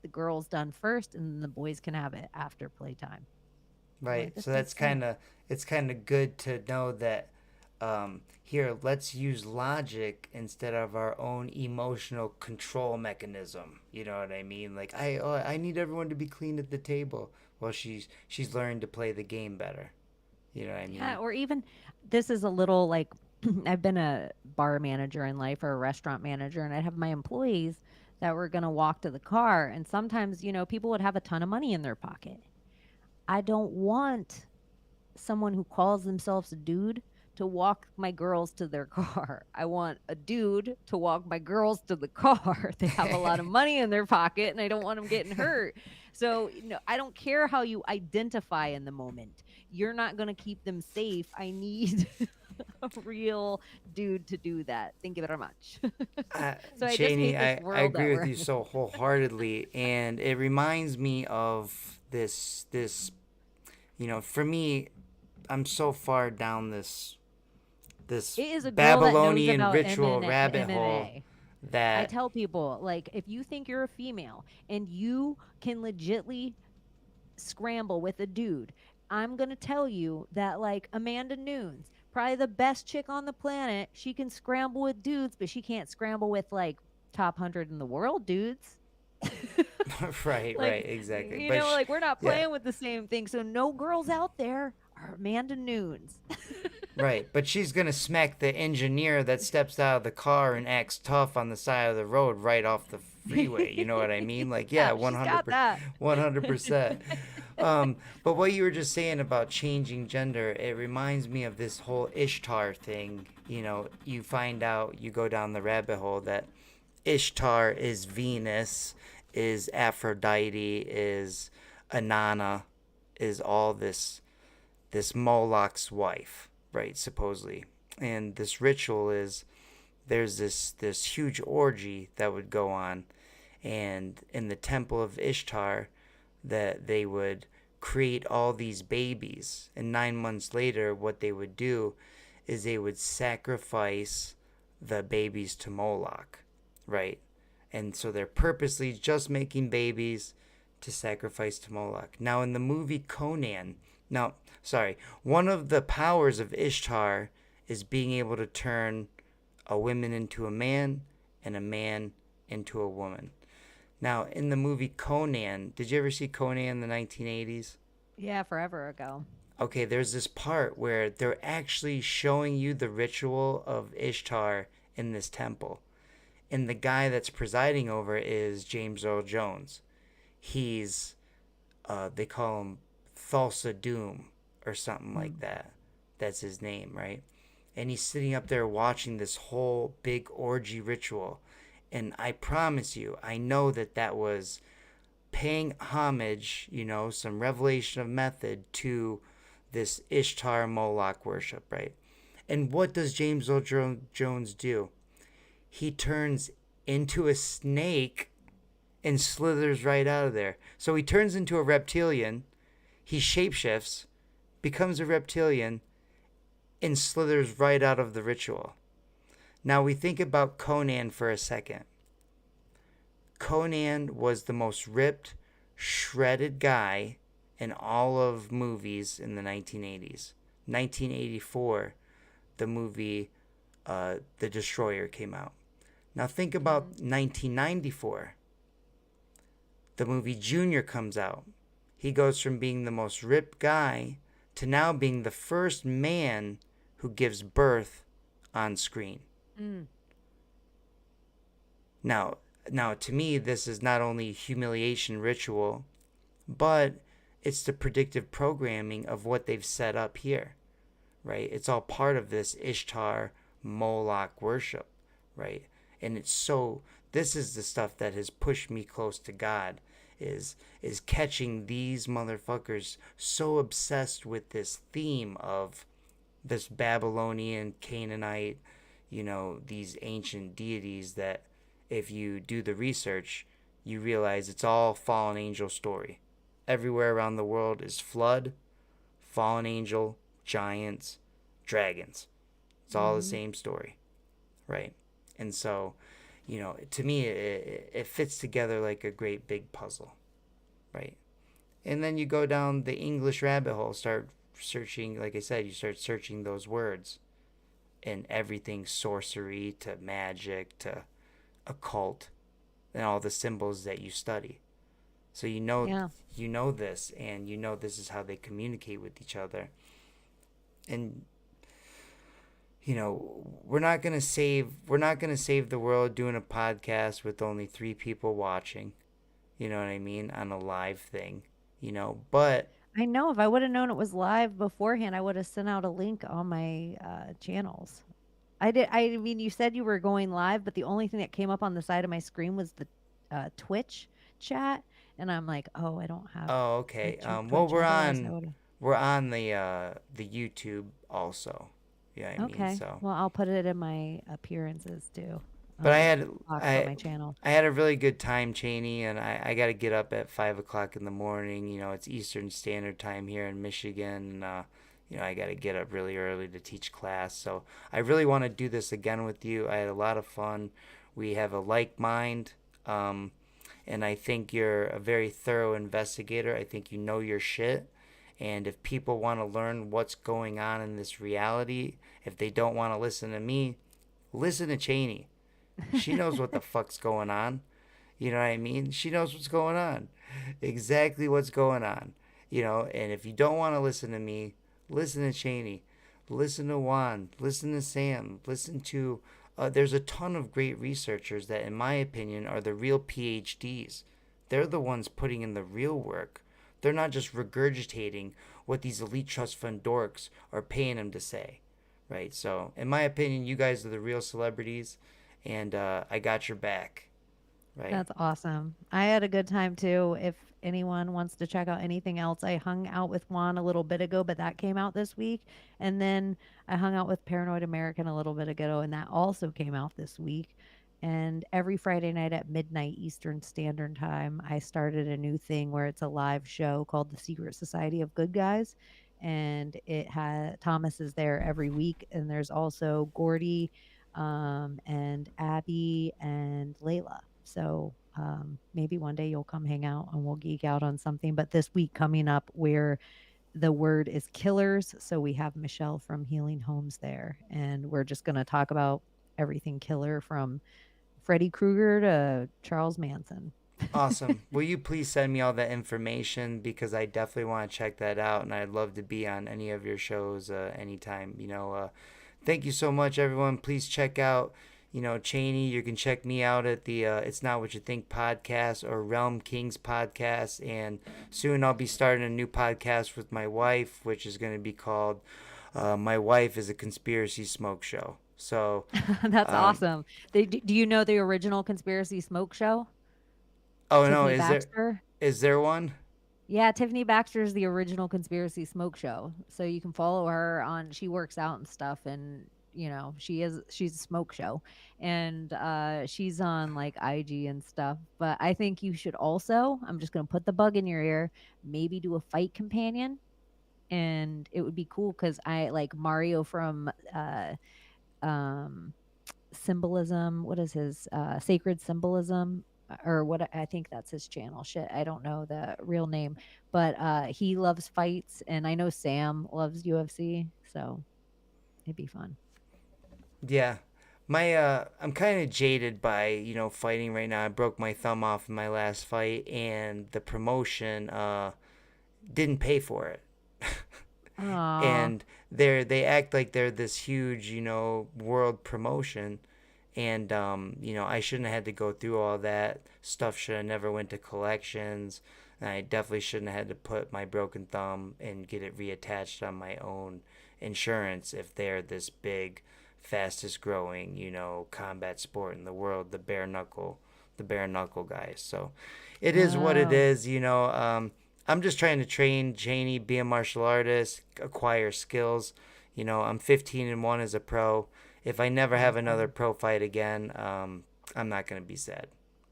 the girls done first, and then the boys can have it after playtime. Right. Like, So that's it's kind of good to know that here, let's use logic instead of our own emotional control mechanism. You know what I mean? Like, I need everyone to be clean at the table. Well, she's learned to play the game better. You know what I mean? Yeah, or even, this is a little like, I've been a bar manager in life, or a restaurant manager, and I'd have my employees that were going to walk to the car. And sometimes, people would have a ton of money in their pocket. I don't want someone who calls themselves a dude to walk my girls to their car. I want a dude to walk my girls to the car. They have a lot of money in their pocket, and I don't want them getting hurt. So, I don't care how you identify in the moment. You're not going to keep them safe. I need a real dude to do that. Thank you very much. So Janie, I agree with we're you so wholeheartedly, and it reminds me of this. For me, I'm so far down this It is a girl that knows Babylonian about ritual MMA. rabbit hole I that tell people, like, if you think you're a female and you can legitly scramble with a dude, I'm going to tell you that, like, Amanda Nunes, probably the best chick on the planet, she can scramble with dudes, but she can't scramble with, like, top 100 in the world dudes. Right, Like, right, exactly. you But know, like, we're not yeah, playing with the same thing. So no girls out there are Amanda Nunes. right. But she's gonna smack the engineer that steps out of the car and acts tough on the side of the road right off the freeway. You know what I mean? Like, yeah, Yeah, she's got that. 100%. But what you were just saying about changing gender, it reminds me of this whole Ishtar thing. You know, you find out, you go down the rabbit hole that Ishtar is Venus, is Aphrodite, is Inanna, is all this Moloch's wife, right? Supposedly, and this ritual is there's this huge orgy that would go on, and in the temple of Ishtar, that they would create all these babies, and 9 months later, what they would do is they would sacrifice the babies to Moloch, right? And so they're purposely just making babies to sacrifice to Moloch. Now, in the movie Conan, one of the powers of Ishtar is being able to turn a woman into a man and a man into a woman. Now, in the movie Conan, did you ever see Conan in the 1980s? Yeah, forever ago. Okay, there's this part where they're actually showing you the ritual of Ishtar in this temple. And the guy that's presiding over is James Earl Jones. He's, they call him Thulsa Doom or something like that. That's his name, right? And he's sitting up there watching this whole big orgy ritual. And I promise you, I know that was paying homage, some revelation of method to this Ishtar Moloch worship, right? And what does James Earl Jones do? He turns into a snake and slithers right out of there. So he turns into a reptilian, he shapeshifts, becomes a reptilian, and slithers right out of the ritual. Now we think about Conan for a second. Conan was the most ripped, shredded guy in all of movies in the 1980s. 1984, the movie The Destroyer came out. Now think about 1994. The movie Junior comes out. He goes from being the most ripped guy to now being the first man who gives birth on screen. Now, to me, this is not only humiliation ritual, but it's the predictive programming of what they've set up here, right? It's all part of this Ishtar Moloch worship, right? And this is the stuff that has pushed me close to God, is catching these motherfuckers so obsessed with this theme of this Babylonian, Canaanite, these ancient deities that if you do the research, you realize it's all fallen angel story. Everywhere around the world is flood, fallen angel, giants, dragons. It's all the same story, right? And so, to me, it fits together like a great big puzzle, right? And then you go down the English rabbit hole, start searching, like I said, you start searching those words, and everything sorcery to magic to occult and all the symbols that you study. So you know this, and this is how they communicate with each other. And we're not gonna save the world doing a podcast with only 3 people watching. You know what I mean? On a live thing. But I know if I would have known it was live beforehand, I would have sent out a link on my channels. I mean, you said you were going live, but the only thing that came up on the side of my screen was the Twitch chat, and I'm like, oh, I don't have. oh, okay. Twitch, Well, we're otherwise I on would've- the YouTube also. Yeah, I Okay. mean, so. Well, I'll put it in my appearances too. But I Box on my channel. had a really good time, Cheney, and I got to get up at 5 o'clock in the morning. It's Eastern Standard Time here in Michigan. I got to get up really early to teach class. So I really want to do this again with you. I had a lot of fun. We have a like mind. And I think you're a very thorough investigator. I think you know your shit. And if people want to learn what's going on in this reality, if they don't want to listen to me, listen to Cheney. She knows what the fuck's going on. You know what I mean? She knows what's going on. Exactly what's going on. And if you don't want to listen to me, listen to Cheney. Listen to Juan. Listen to Sam. Listen to. There's a ton of great researchers that, in my opinion, are the real PhDs. They're the ones putting in the real work. They're not just regurgitating what these elite trust fund dorks are paying them to say. Right? So, in my opinion, you guys are the real celebrities, and I got your back. Right? That's awesome. I had a good time too. If anyone wants to check out anything else, I hung out with Juan a little bit ago, but that came out this week. And then I hung out with Paranoid American a little bit ago, and that also came out this week. And every Friday night at midnight Eastern Standard Time, I started a new thing where it's a live show called The Secret Society of Good Guys. And it had Thomas is there every week, and there's also Gordy, and Abby and Layla. So maybe one day you'll come hang out and we'll geek out on something. But this week coming up, where the word is killers. So we have Michelle from Healing Homes there, and we're just going to talk about everything killer from Freddy Krueger to Charles Manson. Awesome. Will you please send me all that information, because I definitely want to check that out, and I'd love to be on any of your shows anytime. Thank you so much, everyone. Please check out Cheney. You can check me out at the It's Not What You Think podcast or Realm Kings podcast. And soon I'll be starting a new podcast with my wife, which is going to be called My Wife is a Conspiracy Smoke Show. So That's awesome. Do you know the original Conspiracy Smoke Show? oh no, Tiffany Baxter? is there one? Yeah, Tiffany Baxter is the original Conspiracy Smoke Show. So you can follow her on, she works out and stuff, and she's a smoke show, and she's on like IG and stuff. But I think you should also, I'm just going to put the bug in your ear, maybe do a fight companion. And it would be cool because I like Mario from um Symbolism. What is his Sacred Symbolism, or what, I think that's his channel. Shit, I don't know the real name, but he loves fights, and I know Sam loves UFC, so it'd be fun. Yeah. I'm kind of jaded by, fighting right now. I broke my thumb off in my last fight, and the promotion didn't pay for it. Aw. And they act like they're this huge, world promotion, and I shouldn't have had to go through all that stuff. Should have never went to collections, and I definitely shouldn't have had to put my broken thumb and get it reattached on my own insurance if they're this big, fastest growing, combat sport in the world, the bare knuckle guys. So it is what it Wow. is. I'm just trying to train Janie, be a martial artist, acquire skills. I'm 15-1 as a pro. If I never have another Awesome. pro fight again, I'm not going to be sad,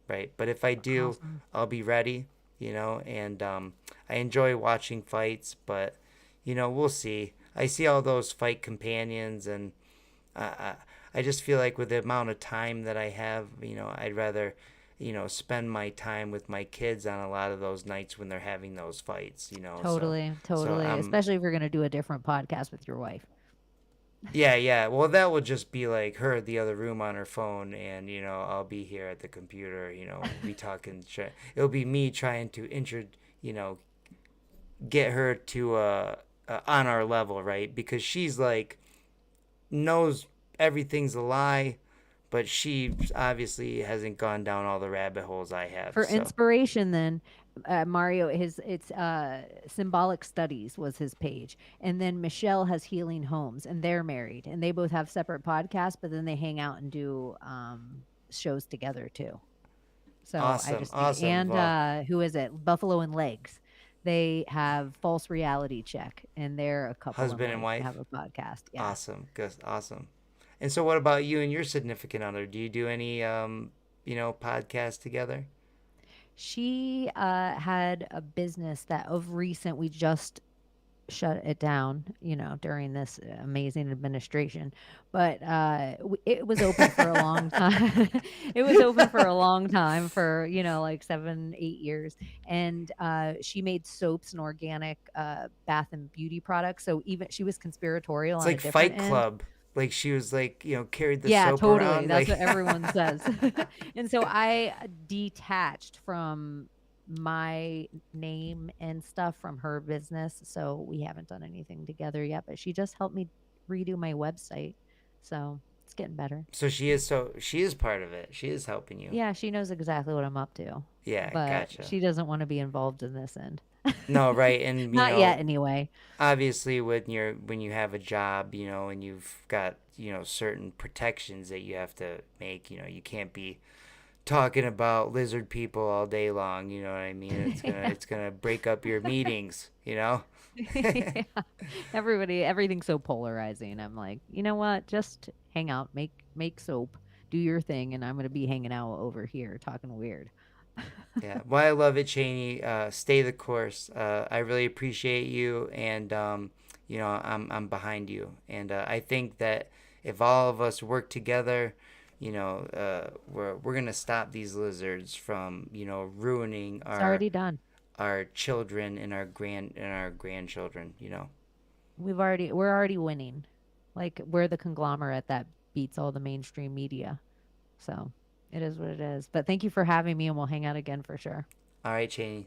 right? But if I do, Awesome. I'll be ready, and I enjoy watching fights, but, we'll see. I see all those fight companions, and I just feel like with the amount of time that I have, I'd rather, spend my time with my kids on a lot of those nights when they're having those fights, So, Totally, so totally. Especially if you're gonna do a different podcast with your wife. yeah, yeah. Well, that will just be like her at the other room on her phone, and I'll be here at the computer. We talking. It'll be me trying to you know, get her to on our level, right? Because she's like knows everything's a lie, but she obviously hasn't gone down all the rabbit holes I have. For So inspiration, then Mario, it's Symbolic Studies was his page, and then Michelle has Healing Homes, and they're married, and they both have separate podcasts, but then they hang out and do shows together too. So I awesome, just think, awesome. and Well, who is it? Buffalo and Legs. They have False Reality Check, and they're a couple in husband and one. They have wife. a podcast. Yeah. Awesome, good, awesome. And so, what about you and your significant other? Do you do any podcasts together? She had a business that of recent we just shut it down, during this amazing administration. But it was open for a long time. It was open for a long time, for like 7, 8 years. And she made soaps and organic bath and beauty products. So even she was conspiratorial It's on a like different Fight end. Club. Like she was like, carried the Yeah, soap totally. around. That's Like, what everyone says. And so I detached from my name and stuff from her business. So we haven't done anything together yet, but she just helped me redo my website. So it's getting better. so she is part of it. She is helping you. Yeah, she knows exactly what I'm up to, Yeah, but gotcha. she doesn't want to be involved in this end. No, right, and Not yet, anyway. obviously when you have a job, and you've got, certain protections that you have to make, you can't be talking about lizard people all day long, you know what I mean? It's gonna break up your meetings, you know? Yeah. Everything's so polarizing. I'm like, you know what? Just hang out, make soap, do your thing, and I'm gonna be hanging out over here talking weird. Yeah. Well, I love it, Cheney. Stay the course. I really appreciate you, and I'm behind you. And I think that if all of us work together, we're gonna stop these lizards from ruining It's already done. our children and our grandchildren. We're already winning. Like we're the conglomerate that beats all the mainstream media. So it is what it is. But thank you for having me, and we'll hang out again for sure. All right, Cheney.